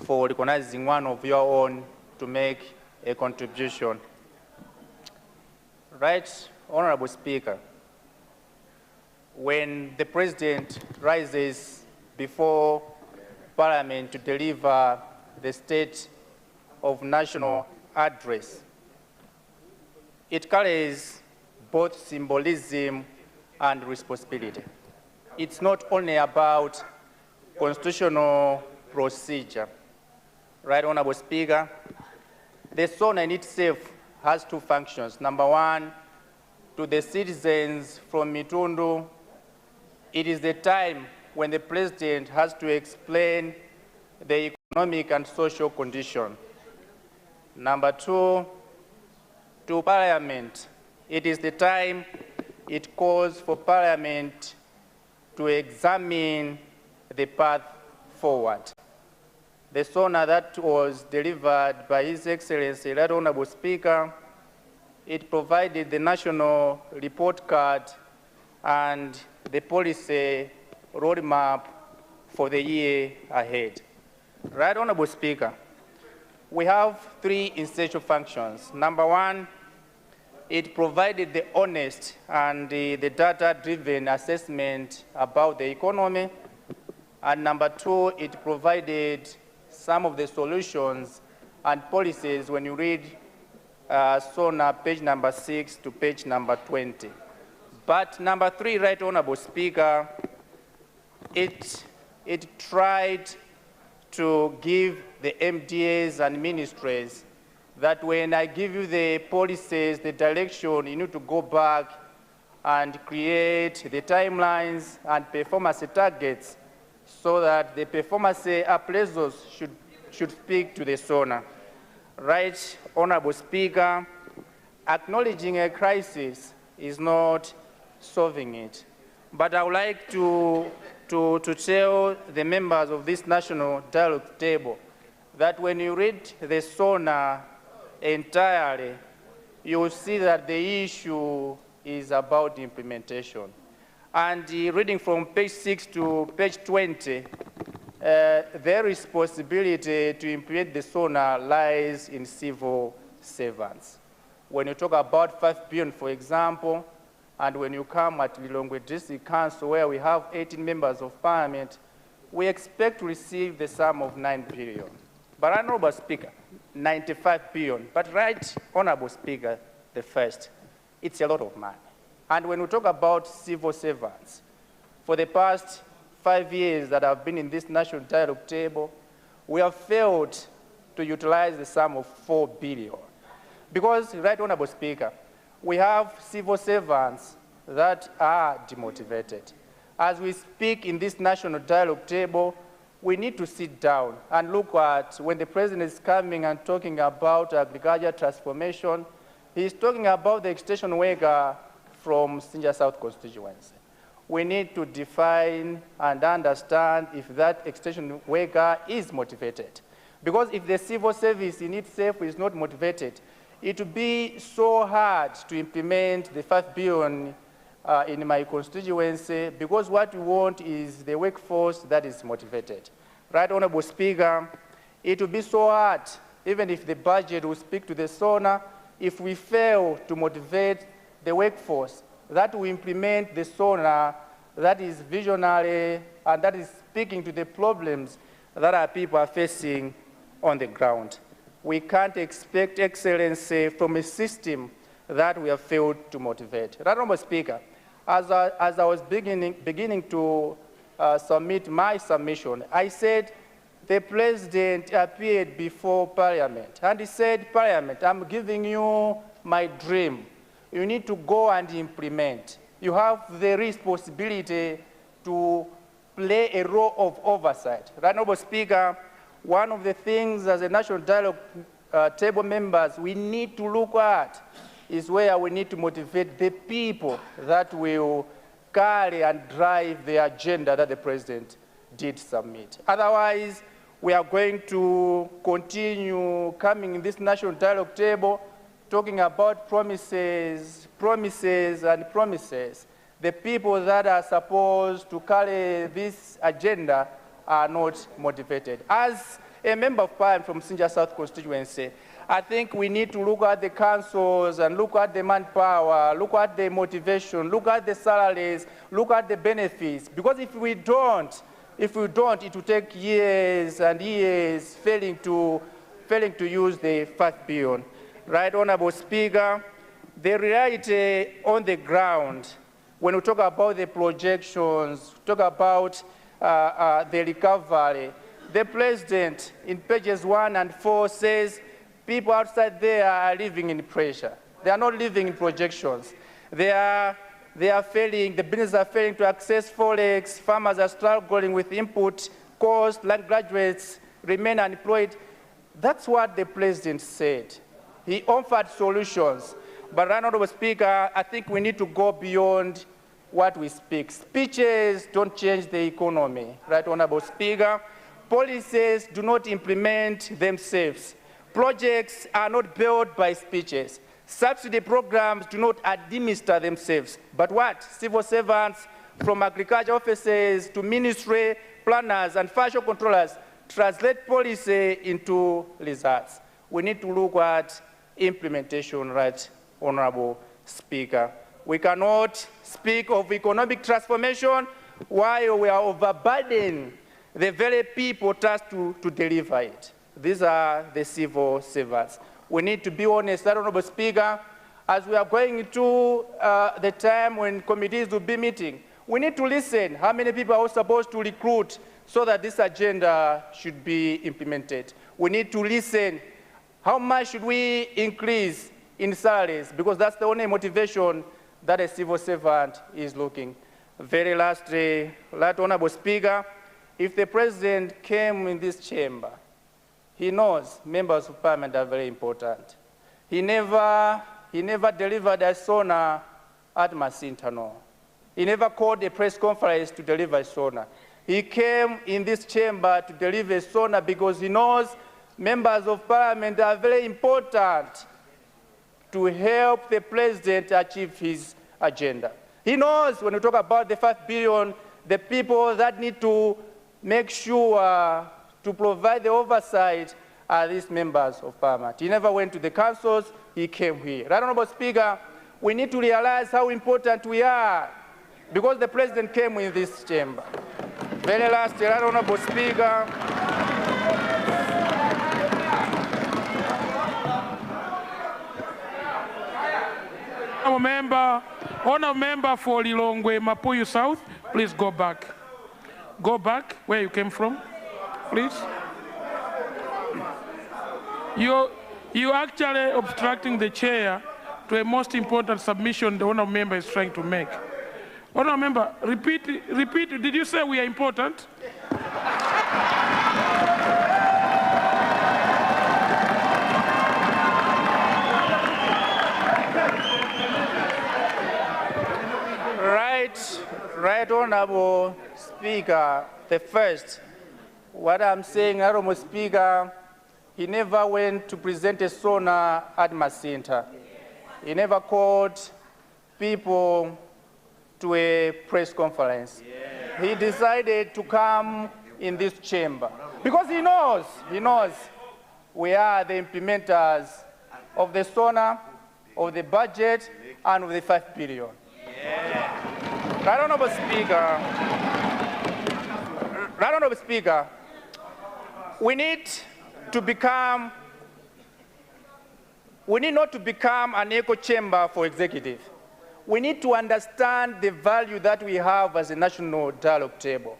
for recognizing one of your own to make a contribution. Right, Honorable Speaker, when the president rises before Parliament to deliver the State of National Address. It carries both symbolism and responsibility. It's not only about constitutional procedure. Right, Honorable Speaker? The SONA in itself has two functions. Number one, to the citizens from Mitundu, it is the time when the president has to explain the economic and social condition. Number two, to Parliament, it is the time it calls for Parliament to examine the path forward. The SONA that was delivered by His Excellency, Right Honorable Speaker, it provided the national report card and the policy roadmap for the year ahead. Right Honorable Speaker, we have three essential functions. Number one, it provided the honest and the data-driven assessment about the economy. And number two, it provided some of the solutions and policies when you read SONA page number 6 to page number 20. But number three, Right Honorable Speaker, it tried to give the MDAs and ministries that when I give you the policies, the direction, you need to go back and create the timelines and performance targets so that the performance appraisals should speak to the SONA. Right, Honorable Speaker, acknowledging a crisis is not solving it. But I would like to tell the members of this national dialogue table that when you read the SONA entirely, you will see that the issue is about implementation. And reading from page 6 to page 20, their responsibility to implement the SONA lies in civil servants. When you talk about 5 billion, for example, and when you come at Lilongwe District Council, where we have 18 members of Parliament, we expect to receive the sum of 9 billion. But Honorable Speaker, 95 billion. But Right Honorable Speaker, the first, it's a lot of money. And when we talk about civil servants, for the past 5 years that I've been in this national dialogue table, we have failed to utilize the sum of 4 billion. Because, Right Honorable Speaker, we have civil servants that are demotivated. As we speak in this national dialogue table, we need to sit down and look at when the president is coming and talking about agricultural transformation, he's talking about the extension worker from Sinja South constituency. We need to define and understand if that extension worker is motivated. Because if the civil service in itself is not motivated, it will be so hard to implement the 5 billion in my constituency, because what we want is the workforce that is motivated. Right Honorable Speaker, it will be so hard, even if the budget will speak to the SONA, if we fail to motivate the workforce that will implement the SONA that is visionary and that is speaking to the problems that our people are facing on the ground. We can't expect excellency from a system that we have failed to motivate. Right Honorable Speaker, as I was beginning to submit my submission, I said the president appeared before Parliament, and he said, Parliament, I'm giving you my dream. You need to go and implement. You have the responsibility to play a role of oversight. Right Honorable Speaker, one of the things as a national dialogue table members we need to look at is where we need to motivate the people that will carry and drive the agenda that the president did submit. Otherwise, we are going to continue coming in this national dialogue table talking about promises, promises, and promises. The people that are supposed to carry this agenda are not motivated. As a member of Parliament from Sinja South constituency, I think we need to look at the councils and look at the manpower, look at the motivation, look at the salaries, look at the benefits. Because if we don't, it will take years and years failing to use the 5 billion. Right, Honorable Speaker, the reality on the ground, when we talk about the projections, talk about the recovery, the President in pages 1 and 4 says people outside there are living in pressure. They are not living in projections. They are failing, the businesses are failing to access forex, farmers are struggling with input costs, land graduates remain unemployed. That's what the President said. He offered solutions. But, Honorable Speaker, I think we need to go beyond what we speak. Speeches don't change the economy, right, Honorable Speaker? Policies do not implement themselves. Projects are not built by speeches. Subsidy programs do not administer themselves. But what? Civil servants, from agriculture offices to ministry, planners and financial controllers, translate policy into results. We need to look at implementation, right, Honorable Speaker. We cannot speak of economic transformation while we are overburdening the very people tasked to deliver it. These are the civil servants. We need to be honest, Honorable Speaker, as we are going into the time when committees will be meeting. We need to listen how many people are we supposed to recruit so that this agenda should be implemented. We need to listen how much should we increase in salaries, because that's the only motivation that a civil servant is looking. Very lastly, right, Honorable Speaker, if the President came in this chamber, he knows members of Parliament are very important. He never delivered a SONA at Masintano. He never called a press conference to deliver a SONA. He came in this chamber to deliver a SONA because he knows members of Parliament are very important to help the President achieve his agenda. He knows when we talk about the 5 billion, the people that need to make sure to provide the oversight are these members of Parliament. He never went to the councils, he came here. Right, Honorable Speaker, we need to realize how important we are because the President came in this chamber. Very lastly, right, Honorable Speaker, Honourable member for Lilongwe, Mapuyu South, please go back. Go back where you came from, please. You're actually obstructing the chair to a most important submission the honourable member is trying to make. Honourable member, repeat, did you say we are important? Right, Honorable Speaker, the first, what I'm saying, Honorable Speaker, he never went to present a SONA at Masinta. He never called people to a press conference. Yeah. He decided to come in this chamber because he knows we are the implementers of the SONA, of the budget, and of the 5 billion. Yeah. Right, Honorable Speaker, we need not to become an echo chamber for executive. We need to understand the value that we have as a national dialogue table.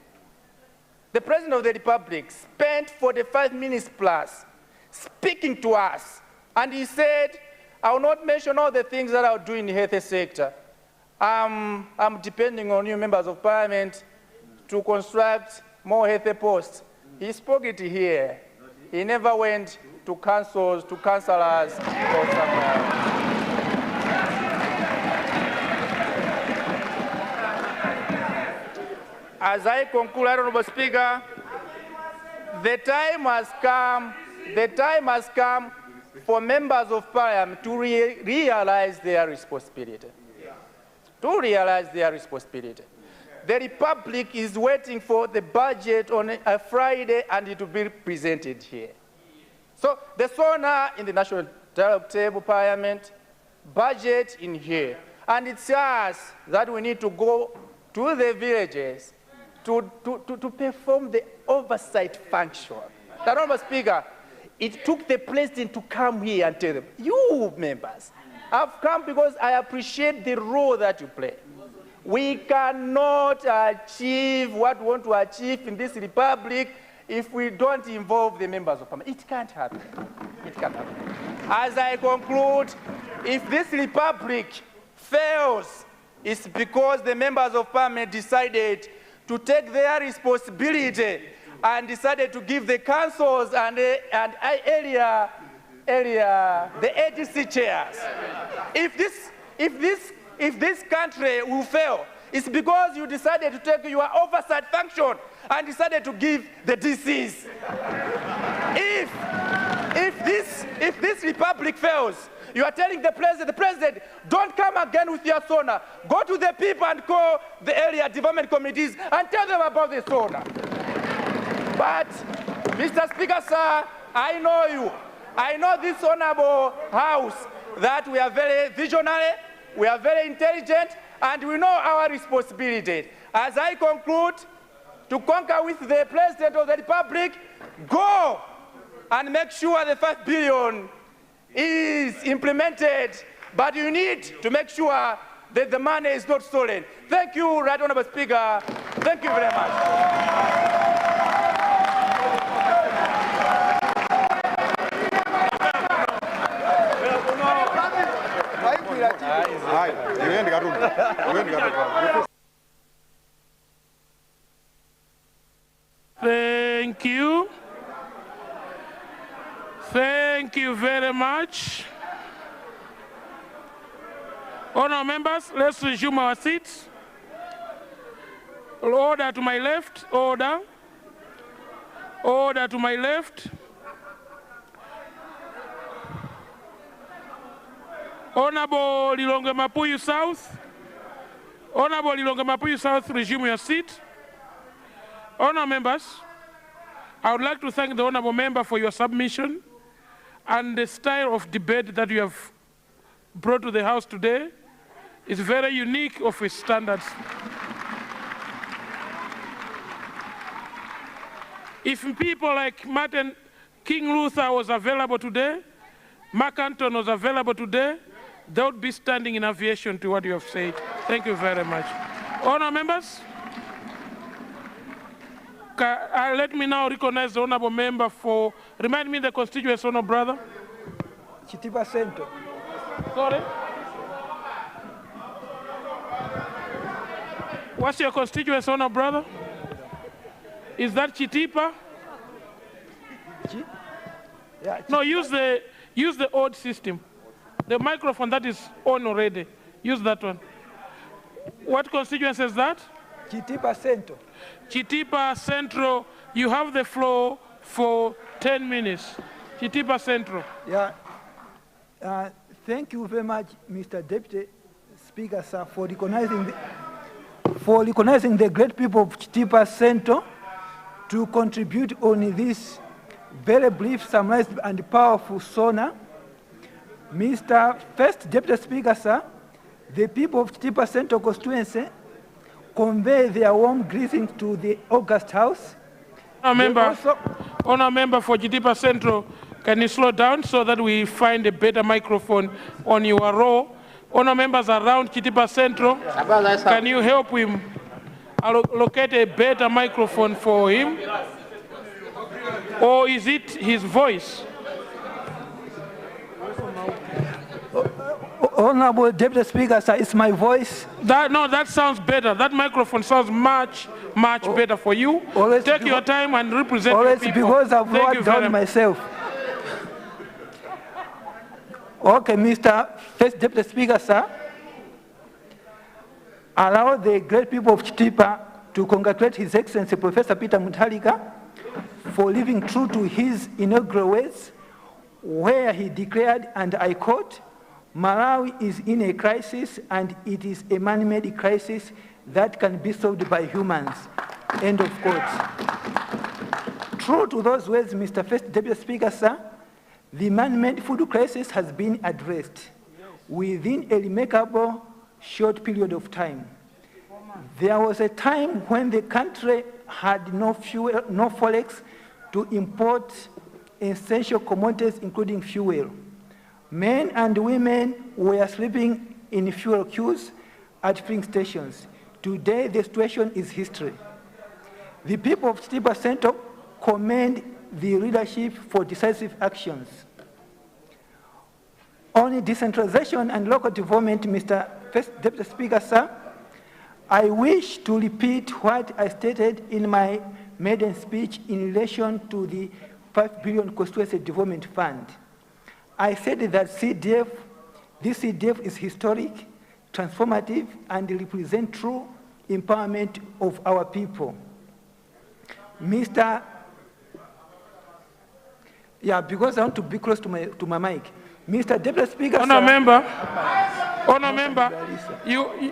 The President of the Republic spent 45 minutes plus speaking to us, and he said, I will not mention all the things that I'll do in the health sector. I'm depending on you, members of Parliament, to construct more health posts. He spoke it here. He never went to councils, to councillors, or somewhere else. As I conclude, Honorable Speaker, the time has come for members of Parliament to realize their responsibility. To realize their responsibility. The Republic is waiting for the budget on a Friday and it will be presented here. So the sauna in the National Dialogue Table Parliament, budget in here. And it's us that we need to go to the villages to perform the oversight function. The Honourable Speaker, it took the president to come here and tell them, you members, I've come because I appreciate the role that you play. We cannot achieve what we want to achieve in this republic if we don't involve the members of parliament. It can't happen. It can't happen. As I conclude, if this republic fails, it's because the members of parliament decided to take their responsibility and decided to give the councils and the ADC chairs. If this country will fail, it's because you decided to take your oversight function and decided to give the DCs. If this republic fails, you are telling the president, don't come again with your sauna. Go to the people and call the area development committees and tell them about the sauna. But, Mr. Speaker, sir, I know you. I know this honorable house that we are very visionary, we are very intelligent, and we know our responsibility. As I conclude, to conquer with the President of the Republic, go and make sure the 5 billion is implemented, but you need to make sure that the money is not stolen. Thank you, Right Honorable Speaker. Thank you very much. Thank you. Thank you very much. Honourable members, let's resume our seats. Order to my left, order. Order to my left. Honourable Lilongwe Mapuyu South. Honourable Lilongwe Mapuyu South, resume your seat. Honourable members, I would like to thank the honourable member for your submission and the style of debate that you have brought to the House today is very unique of its standards. If people like Martin King Luther was available today, Mark Anton was available today, they would be standing in aviation to what you have said. Thank you very much. Honourable members, let me now recognize the honourable member for, remind me the constituency, honourable brother. Chitipa Center. Sorry? What's your constituency, honourable brother? Is that Chitipa? Yeah, no, use the old system. The microphone that is on already. Use that one. What constituency is that? Chitipa Central. Chitipa Central, you have the floor for 10 minutes. Chitipa Central. Yeah. Thank you very much, Mr. Deputy Speaker, sir, for recognizing the great people of Chitipa Central to contribute on this very brief, summarized, and powerful sauna. Mr. First Deputy Speaker, sir, the people of Chitipa Central constituency convey their warm greetings to the August House. Honour member for Chitipa Central, can you slow down so that we find a better microphone on your row? Honour members around Chitipa Central, can you help him locate a better microphone for him? Or is it his voice? Honorable Deputy Speaker, sir, it's my voice. That sounds better. That microphone sounds much better for you. Take your time and represent your people. Because I've worked down myself. Okay, Mr. First Deputy Speaker, sir, allow the great people of Chitipa to congratulate His Excellency Professor Peter Mutharika for living true to his inaugural words, where he declared, and I quote, "Malawi is in a crisis, and it is a man-made crisis that can be solved by humans." End of quote. True to those words, Mr. First Deputy Speaker, sir, The man-made food crisis has been addressed within a remarkable short period of time. There was a time when the country had no fuel, no forex to import essential commodities, including fuel. Men and women were sleeping in fuel queues at filling stations. Today, the situation is history. The people of Chitipa Centre commend the leadership for decisive actions. On decentralization and local development, Mr. First Deputy Speaker, sir, I wish to repeat what I stated in my maiden speech in relation to the 5 billion Constituency Development Fund. I said that this CDF is historic, transformative, and represents true empowerment of our people. Because I want to be close to my mic. Mr. Deputy Speaker, Honour sir, Member,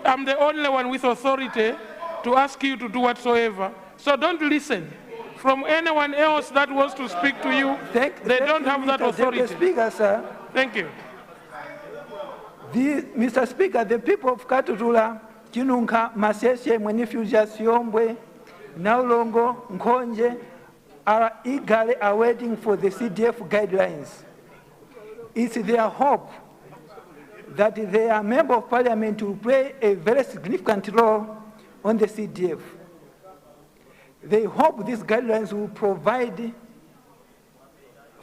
I'm the only one with authority to ask you to do whatsoever. So don't listen from anyone else that wants to speak to you. They don't have that authority. Mr. Speaker, sir. Thank you. Mr. Speaker, the people of Katutula, Chinunka, Masese, Mwenifuja, Siombwe, Naulongo, Nkonje, are eagerly awaiting for the CDF guidelines. It's their hope that their member of parliament will play a very significant role on the CDF. They hope these guidelines will provide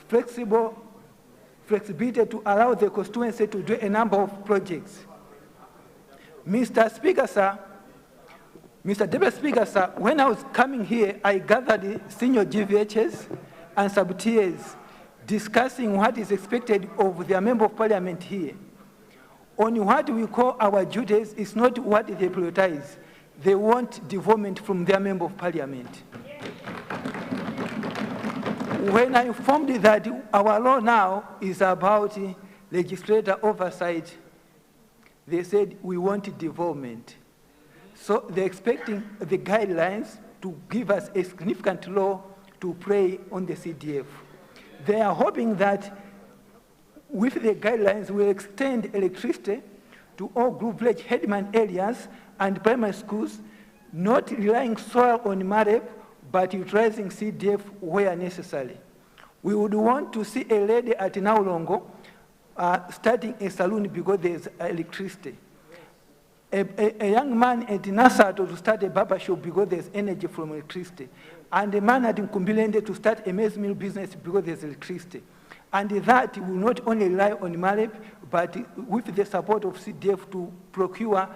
flexibility to allow the constituency to do a number of projects. Mr. Speaker, sir, Mr. Deputy Speaker, sir, when I was coming here, I gathered senior GVHs and sub-tiers discussing what is expected of their member of parliament here. On what we call our duties is not what they prioritize. They want development from their member of parliament. When I informed that our law now is about legislator oversight, they said we want development. So they're expecting the guidelines to give us a significant law to play on the CDF. They are hoping that with the guidelines, we'll extend electricity to all group village headman areas and primary schools, not relying solely on MAREP, but utilizing CDF where necessary. We would want to see a lady at Naulongo starting a saloon because there's electricity. A young man at Nasato to start a barber shop because there's energy from electricity. And a man at Nkumbilende to start a maize mill business because there's electricity. And that will not only rely on MAREP, but with the support of CDF to procure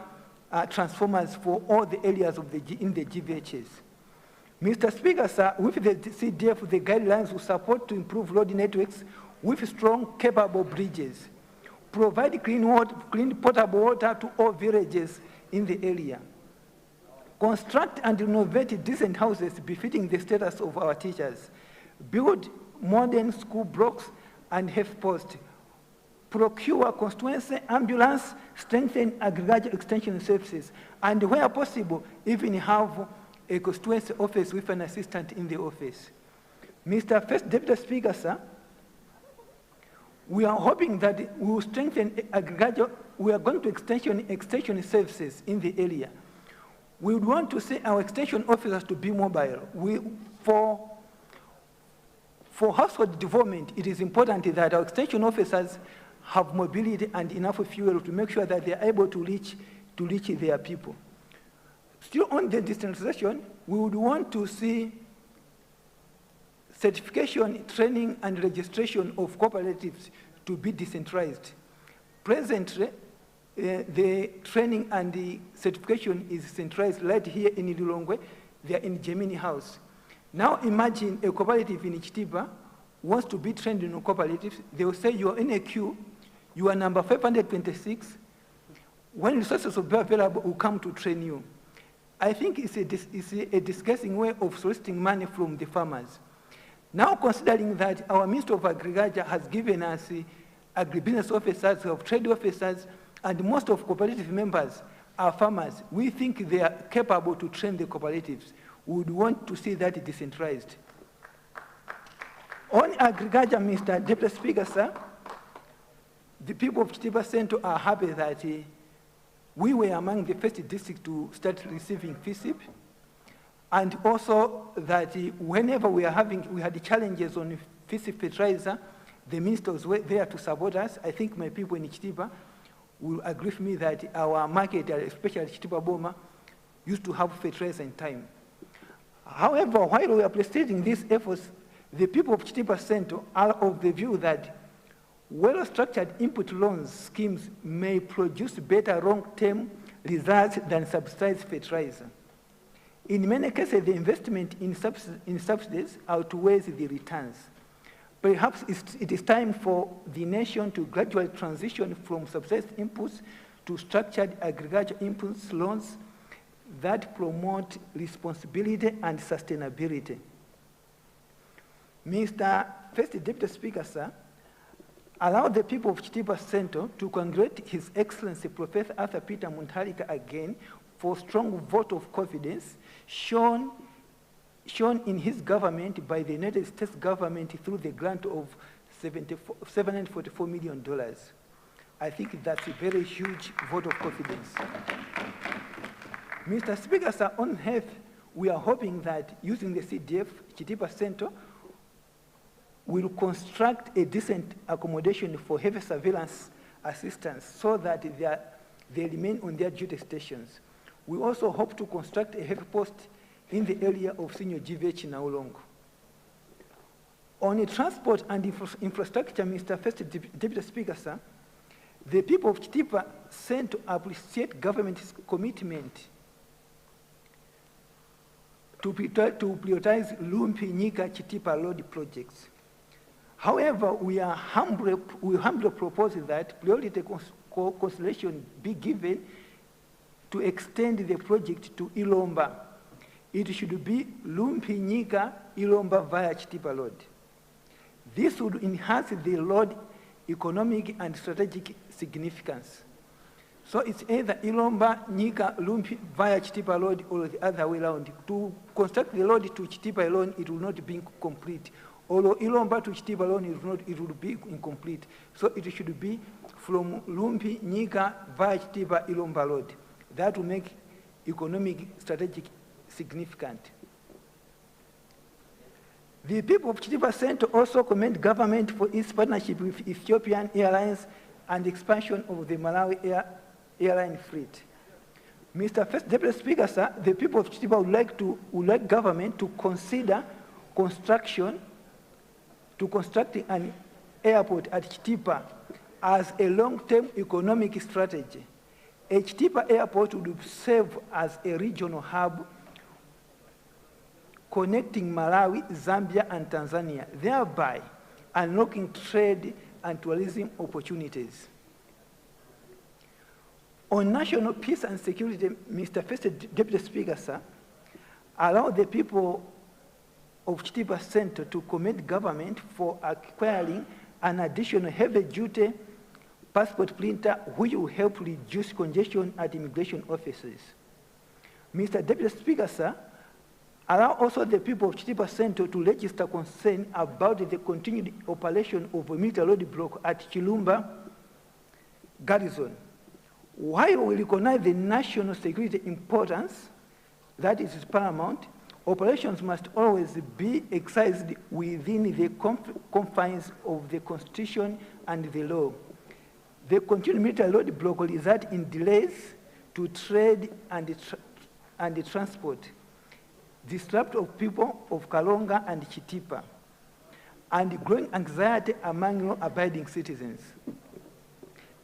transformers for all the areas of in the GVHs. Mr. Speaker, sir, with the CDF, the guidelines will support to improve road networks with strong, capable bridges, provide clean potable water to all villages in the area, construct and renovate decent houses befitting the status of our teachers, build modern school blocks and health posts, procure constituency ambulance, strengthen agriculture extension services, and where possible, even have a constituency office with an assistant in the office. Mr. First Deputy Speaker, sir, we are hoping that we will strengthen agriculture. We are going to extension services in the area. We would want to see our extension officers to be mobile. For household development, it is important that our extension officers have mobility and enough fuel to make sure that they are able to reach their people. Still on the decentralization, we would want to see certification, training, and registration of cooperatives to be decentralized. Presently, the training and the certification is centralized right here in Lilongwe. They are in Gemini House. Now imagine a cooperative in Chitipa wants to be trained in cooperatives. They will say you are in a queue, you are number 526. When resources will be available, will come to train you. I think it's a disgusting way of soliciting money from the farmers. Now considering that our Minister of Agriculture has given us agribusiness officers, we have trade officers, and most of cooperative members are farmers, we think they are capable to train the cooperatives. We would want to see that decentralized. On agriculture, Mr. Deputy Speaker, sir, the people of Chitipa Central are happy that we were among the first districts to start receiving FSIP, and also that whenever we had challenges on FSIP fertilizer, the ministers were there to support us. I think my people in Chitipa will agree with me that our market, especially Chitipa Boma, used to have fertilizer in time. However, while we are preceding these efforts, the people of Chitipa Central are of the view that well-structured input loans schemes may produce better long-term results than subsidized fertilizer. In many cases, the investment in subsidies outweighs the returns. Perhaps it is time for the nation to gradually transition from subsidized inputs to structured agriculture inputs loans that promote responsibility and sustainability. Mr. First Deputy Speaker, sir, allow the people of Chitipa Central to congratulate His Excellency Professor Arthur Peter Mutharika again for strong vote of confidence shown in his government by the United States government through the grant of $744 million. I think that's a very huge vote of confidence. Mr. Speaker, sir, on health, we are hoping that using the CDF, Chitipa Central will construct a decent accommodation for health surveillance assistance so that they remain on their duty stations. We also hope to construct a health post in the area of Senior GVH Naulongo. On the transport and infrastructure, Mr. First Deputy Speaker, sir, the people of Chitipa Central appreciate government's commitment to prioritize Lumpi-Nyika Chitipa Road projects. However, we humbly propose that priority consideration be given to extend the project to Ilomba. It should be Lumpi-Nyika Ilomba via Chitipa Road. This would enhance the road economic and strategic significance. So it's either Ilomba, Nyika, Lumpi via Chitipa Road or the other way around. To construct the road to Chitipa alone, it will not be complete. Although Ilomba to Chitipa alone, it will be incomplete. So it should be from Lumpi, Nyika via Chitipa, Ilomba Road. That will make economic strategic significant. The people of Chitipa Central also commend government for its partnership with Ethiopian Airlines and expansion of the Malawi airline fleet. Mr. First Deputy Speaker, sir, the people of Chitipa would like government to consider constructing an airport at Chitipa as a long-term economic strategy. A Chitipa airport would serve as a regional hub connecting Malawi, Zambia, and Tanzania, thereby unlocking trade and tourism opportunities. On national peace and security, Mr. First Deputy Speaker, sir, allow the people of Chitipa Central to commend government for acquiring an additional heavy-duty passport printer which will help reduce congestion at immigration offices. Mr. Deputy Speaker, sir, allow also the people of Chitipa Central to register concern about the continued operation of a military roadblock at Chilumba Garrison. While we recognize the national security importance, that is paramount, operations must always be exercised within the confines of the Constitution and the law. The continued military roadblock will result in delays to trade and transport, disrupt of people of Kalonga and Chitipa, and growing anxiety among law-abiding citizens.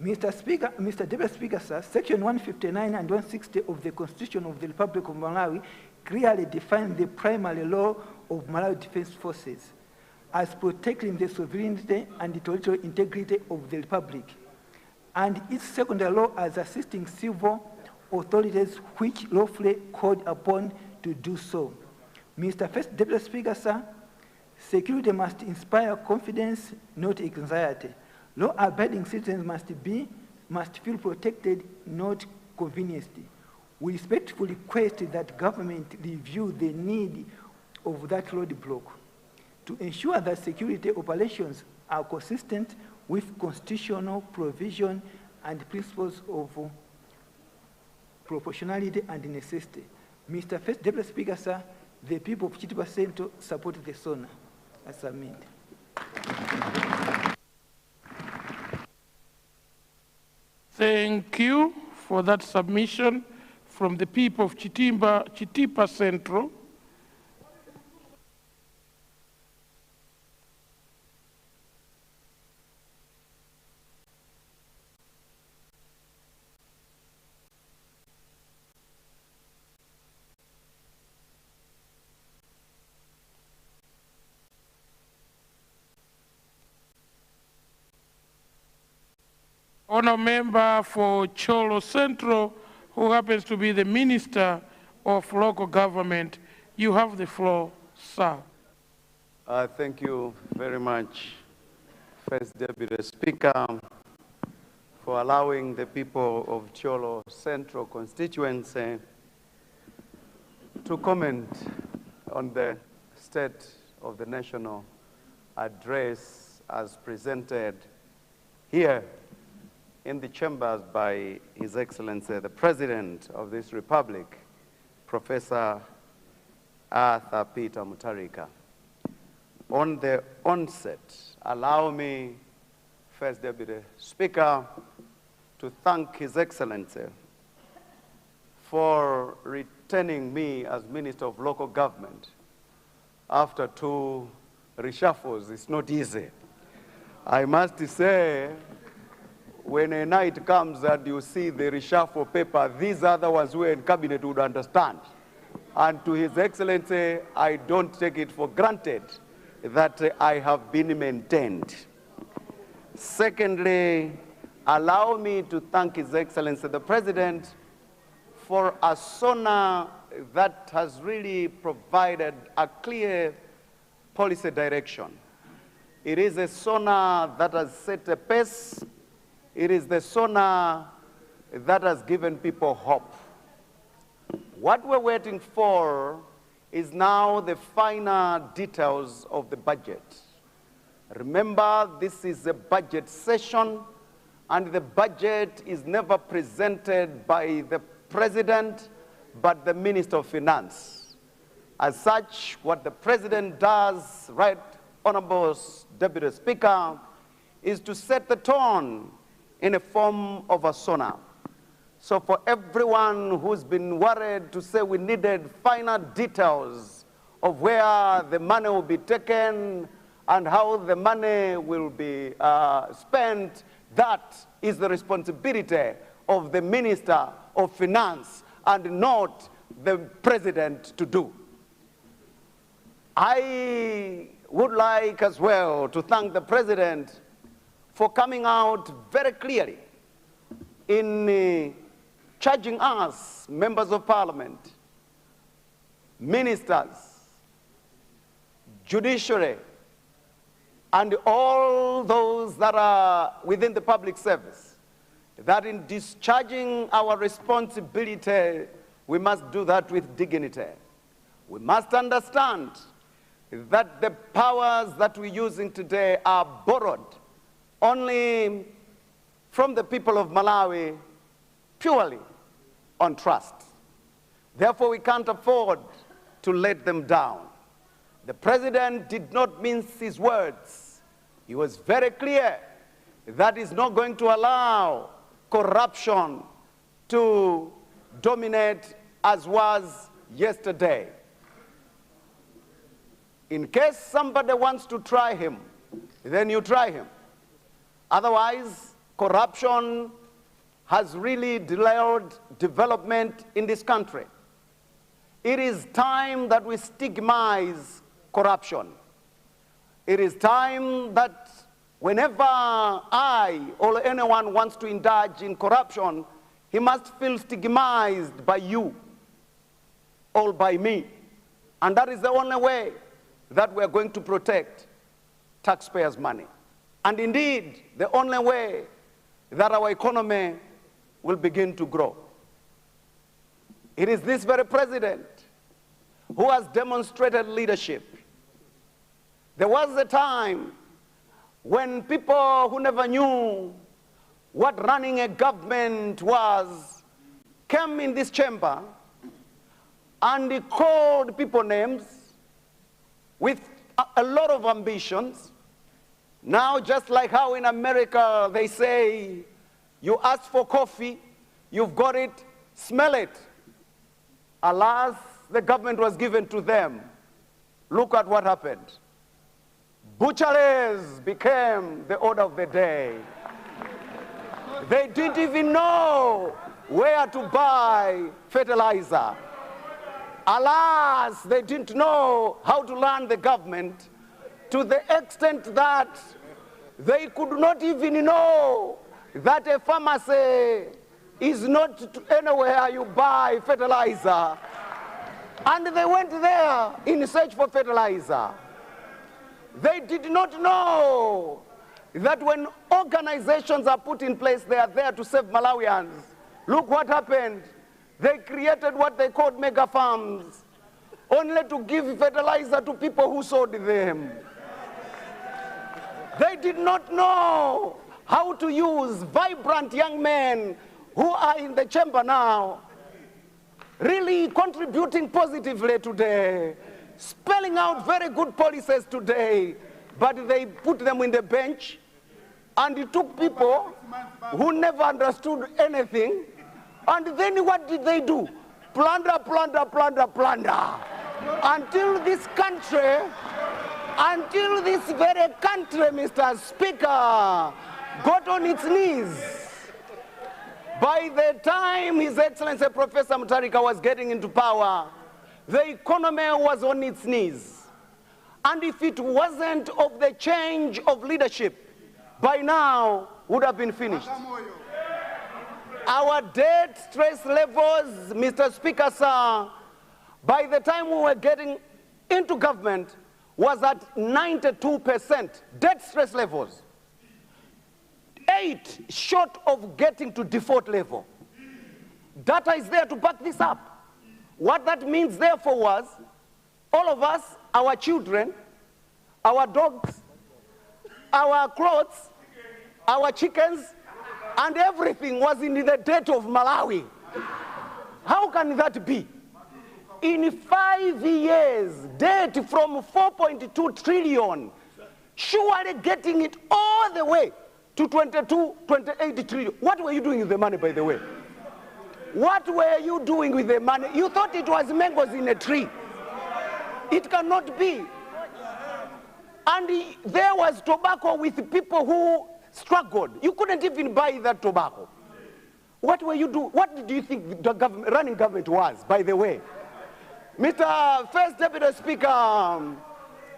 Mr. Deputy Speaker, sir, Section 159 and 160 of the Constitution of the Republic of Malawi clearly define the primary law of Malawi Defense Forces as protecting the sovereignty and the territorial integrity of the Republic, and its secondary law as assisting civil authorities which lawfully called upon to do so. Mr. First Deputy Speaker, sir, security must inspire confidence, not anxiety. Law-abiding citizens must feel protected, not convenienced. We respectfully request that government review the need of that roadblock. to ensure that security operations are consistent with constitutional provision and principles of proportionality and necessity. Mr. First Deputy Speaker, sir, the people of Chitipa Central support the SONA as amended. Thank you for that submission from the people of Chitipa Central. Honourable member for Cholo Central, who happens to be the Minister of Local Government. You have the floor, sir. Thank you very much, First Deputy Speaker, for allowing the people of Cholo Central constituency to comment on the State of the National Address as presented here in the chambers by His Excellency, the President of this Republic, Professor Arthur Peter Mutharika. On the onset, allow me, First Deputy Speaker, to thank His Excellency for returning me as Minister of Local Government after 2 reshuffles. It's not easy. I must say, when a night comes and you see the reshuffle paper, these other ones who are in cabinet would understand. And to His Excellency, I don't take it for granted that I have been maintained. Secondly, allow me to thank His Excellency, the President, for a SONA that has really provided a clear policy direction. It is a SONA that has set a pace. It is the SONA that has given people hope. What we're waiting for is now the final details of the budget. Remember, this is a budget session, and the budget is never presented by the President, but the Minister of Finance. As such, what the President does, Right Honorable Deputy Speaker, is to set the tone in a form of a SONA. So for everyone who's been worried to say we needed final details of where the money will be taken and how the money will be spent, that is the responsibility of the Minister of Finance and not the President to do. I would like as well to thank the President for coming out very clearly in charging us, members of Parliament, ministers, judiciary, and all those that are within the public service, that in discharging our responsibility, we must do that with dignity. We must understand that the powers that we're using today are borrowed only from the people of Malawi, purely on trust. Therefore, we can't afford to let them down. The President did not mince his words. He was very clear that he's not going to allow corruption to dominate as was yesterday. In case somebody wants to try him, then you try him. Otherwise, corruption has really delayed development in this country. It is time that we stigmatize corruption. It is time that whenever I or anyone wants to indulge in corruption, he must feel stigmatized by you or by me. And that is the only way that we're going to protect taxpayers' money. And indeed, the only way that our economy will begin to grow. It is this very President who has demonstrated leadership. There was a time when people who never knew what running a government was came in this chamber and he called people names with a lot of ambitions. Now, just like how in America they say, you ask for coffee, you've got it, smell it. Alas, the government was given to them. Look at what happened. Butcheries became the order of the day. They didn't even know where to buy fertilizer. Alas, they didn't know how to run the government to the extent that they could not even know that a pharmacy is not anywhere you buy fertilizer. And they went there in search for fertilizer. They did not know that when organizations are put in place, they are there to save Malawians. Look what happened. They created what they called mega farms, only to give fertilizer to people who sold them. They did not know how to use vibrant young men who are in the chamber now, really contributing positively today, spelling out very good policies today, but they put them in the bench, and it took people who never understood anything, and then what did they do? Plunder, plunder, plunder, plunder. Until this very country, Mr. Speaker, got on its knees. By the time His Excellency Professor Mutharika was getting into power, the economy was on its knees. And if it wasn't of the change of leadership, by now would have been finished. Our debt stress levels, Mr. Speaker, sir, by the time we were getting into government, was at 92% debt stress levels. 8 short of getting to default level. Data is there to back this up. What that means, therefore, was all of us, our children, our dogs, our clothes, our chickens, and everything was in the debt of Malawi. How can that be? In 5 years, debt from 4.2 trillion, surely getting it all the way to 22, 28 trillion. What were you doing with the money, by the way? What were you doing with the money? You thought it was mangoes in a tree. It cannot be. And there was tobacco with people who struggled. You couldn't even buy that tobacco. What were you doing? What did you think the running government was, by the way? Mr. First Deputy Speaker,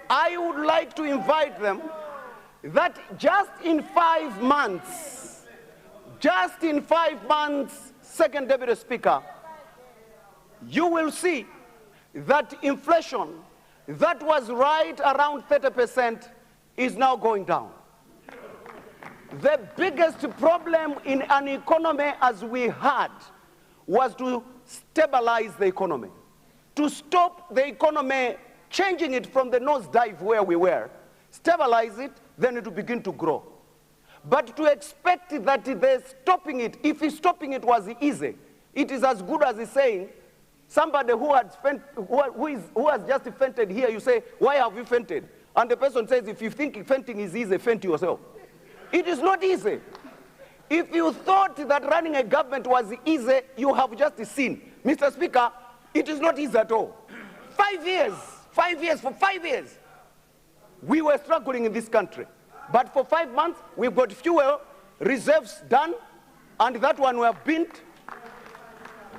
I would like to invite them that just in 5 months, Second Deputy Speaker, you will see that inflation that was right around 30% is now going down. The biggest problem in an economy as we had was to stabilize the economy, to stop the economy changing it from the nosedive where we were, stabilize it, then it will begin to grow. But to expect that they're stopping it, if stopping it was easy, it is as good as saying, somebody who has just fainted here, you say, why have you fainted? And the person says, if you think fainting is easy, faint yourself. It is not easy. If you thought that running a government was easy, you have just seen. Mr. Speaker, it is not easy at all. 5 years, for 5 years, we were struggling in this country. But for 5 months, we've got fuel reserves done, and that one we have been.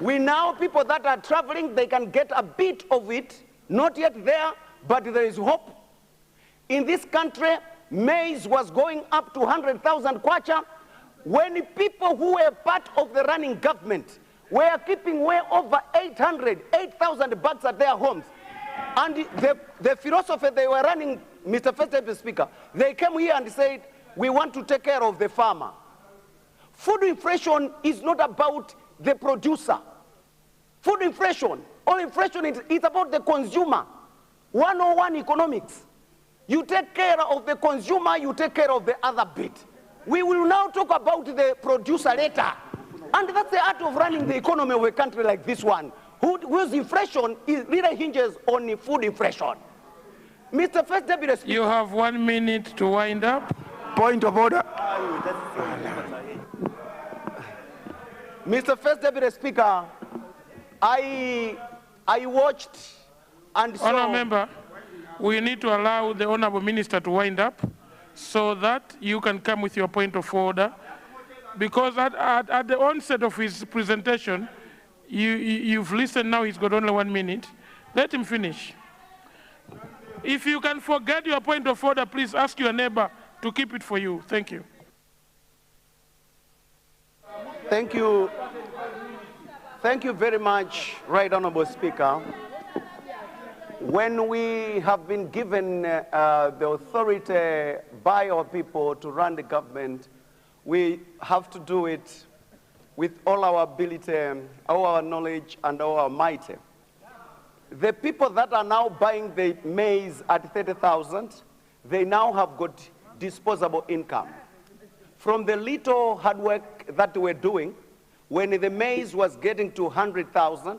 We now, people that are traveling, they can get a bit of it, not yet there, but there is hope. In this country, maize was going up to 100,000 kwacha, when people who were part of the running government were keeping way over 8,000 bags at their homes. And the philosophy they were running, Mr. First Deputy Speaker, they came here and said, we want to take care of the farmer. Food inflation is not about the producer. Food inflation, all inflation is about the consumer. 101 economics. You take care of the consumer, you take care of the other bit. We will now talk about the producer later. And that's the art of running the economy of a country like this one, whose inflation really hinges on food inflation. Mr. First Deputy Speaker. You have 1 minute to wind up. Point of order. Mr. First Deputy Speaker, I watched and saw... Honourable Member, we need to allow the Honourable Minister to wind up so that you can come with your point of order. Because at the onset of his presentation, you've listened now, he's got only 1 minute. Let him finish. If you can forget your point of order, please ask your neighbor to keep it for you. Thank you. Thank you. Thank you very much, Right Honorable Speaker. When we have been given the authority by our people to run the government, we have to do it with all our ability, all our knowledge, and all our might. The people that are now buying the maize at 30,000, they now have got disposable income. From the little hard work that they were doing, when the maize was getting to 100,000,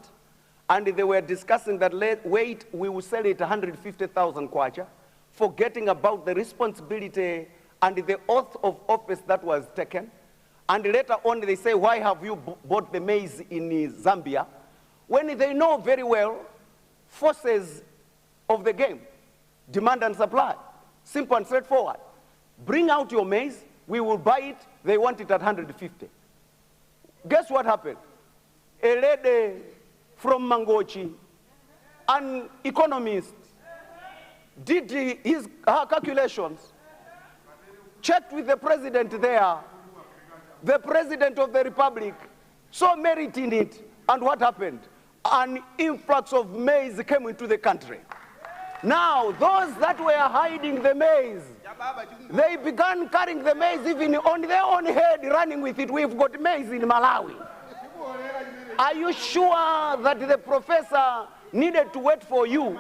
and they were discussing that, wait, we will sell it 150,000 kwacha, forgetting about the responsibility and the oath of office that was taken. And later on, they say, why have you bought the maize in Zambia? When they know very well, forces of the game, demand and supply, simple and straightforward. Bring out your maize, we will buy it, they want it at 150. Guess what happened? A lady from Mangochi, an economist, did her calculations, checked with the president there, the president of the republic, saw merit in it, and what happened? An influx of maize came into the country. Now, those that were hiding the maize, they began carrying the maize even on their own head, running with it. We've got maize in Malawi. Are you sure that the professor needed to wait for you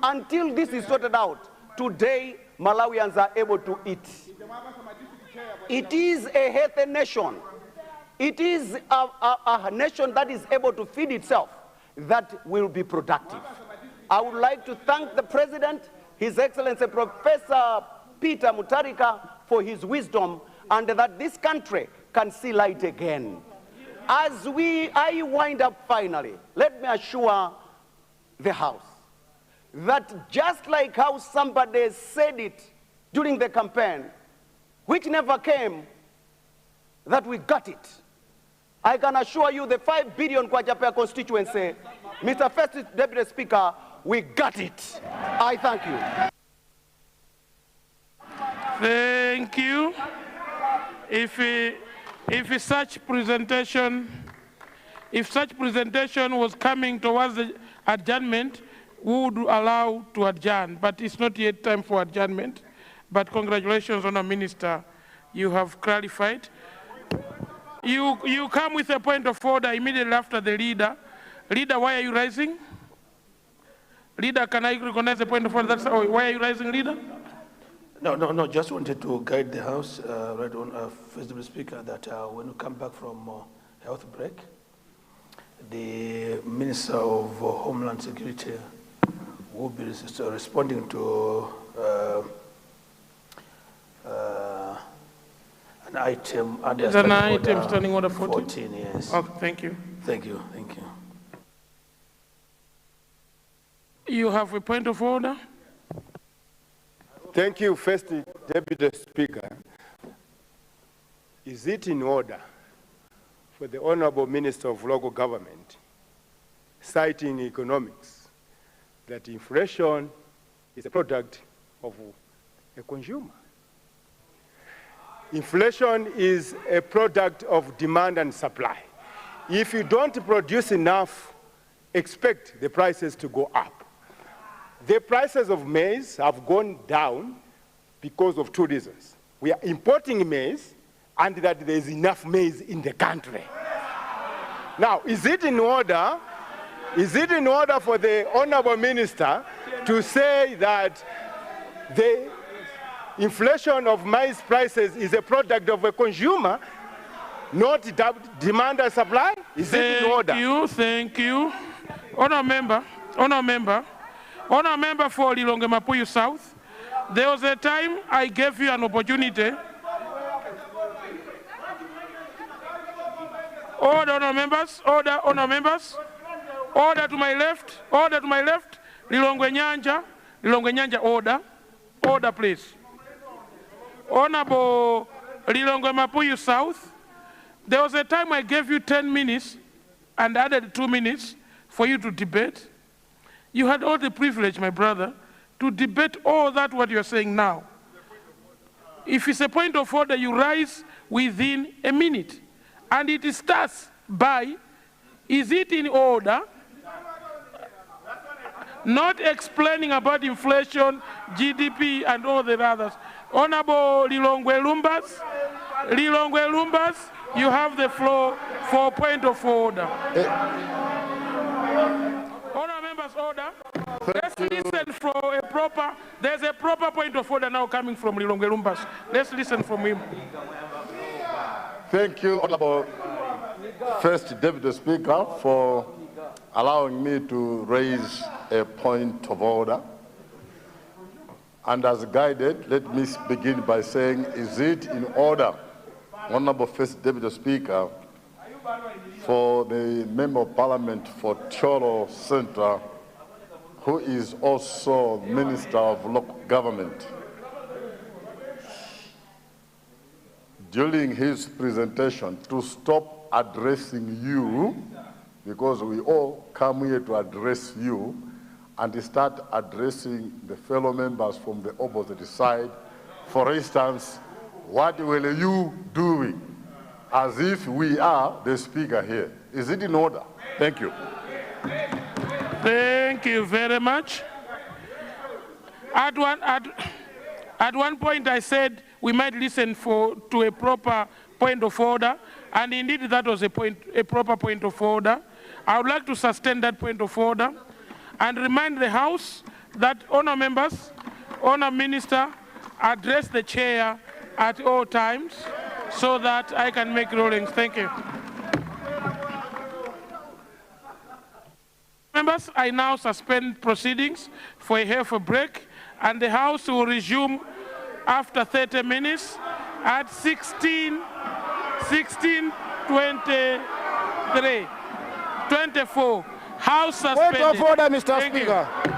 until this is sorted out? Today, Malawians are able to eat. It is a healthy nation. It is a nation that is able to feed itself that will be productive. I would like to thank the President, His Excellency Professor Peter Mutharika, for his wisdom, and that this country can see light again. As I wind up finally, let me assure the House that just like how somebody said it during the campaign, which never came, that we got it. I can assure you the 5 billion Kwajapea constituency, Mr. First Deputy Speaker, we got it. I thank you. Thank you. If such presentation was coming towards the adjournment, we would allow to adjourn, but it's not yet time for adjournment. But congratulations, Honourable Minister, you have clarified. You come with a point of order immediately after the leader. Leader, why are you rising? Leader, can I recognize the point of order? Why are you rising, leader? No, just wanted to guide the House, right on, First Deputy Speaker, that when we come back from health break, the Minister of Homeland Security will be responding to an item under an item standing order 14, yes. Oh, thank you. Thank you, thank you. You have a point of order? Thank you, First Deputy Speaker. Is it in order for the Honorable Minister of Local Government, citing economics, that inflation is a product of a consumer? Inflation is a product of demand and supply. If you don't produce enough, expect the prices to go up. The prices of maize have gone down because of 2 reasons. We are importing maize, and that there is enough maize in the country. Now, is it in order for the Honorable Minister to say that the inflation of maize prices is a product of a consumer, not demand and supply? Is it in order? Thank you. Honour member for Lilongwe Mapuyu South, there was a time I gave you an opportunity. Order, honour members, order, honour members. Order to my left, Lilongwe Nyanja, order please. Honourable Lilongwe Mapuyu South, there was a time I gave you 10 minutes and added 2 minutes for you to debate. You had all the privilege, my brother, to debate all that what you're saying now. If it's a point of order, you rise within a minute. And it starts by, is it in order? Not explaining about inflation, GDP, and all the others. Honorable Lilongwe Lumbas, you have the floor for point of order. Honour members, order. Let's listen for a proper, there's a proper point of order now coming from Lilongwe Lumbas. Let's listen from him. Thank you, Honourable First Deputy Speaker, for allowing me to raise a point of order. And as guided, let me begin by saying, is it in order, Honourable First Deputy Speaker, for the Member of Parliament for Cholo Centre, who is also Minister of Local Government, during his presentation to stop addressing you, because we all come here to address you, and start addressing the fellow members from the opposite side. For instance, what will you do? As if we are the speaker here. Is it in order? Thank you. Thank you very much. At one point I said we might listen to a proper point of order, and indeed that was a proper point of order. I would like to sustain that point of order and remind the House that honour members, honour minister, address the chair at all times so that I can make rulings. Thank you. Members, I now suspend proceedings for a half a break, and the House will resume after 30 minutes at 16:24. House suspended. Point of order, Mr. Thank Speaker. You.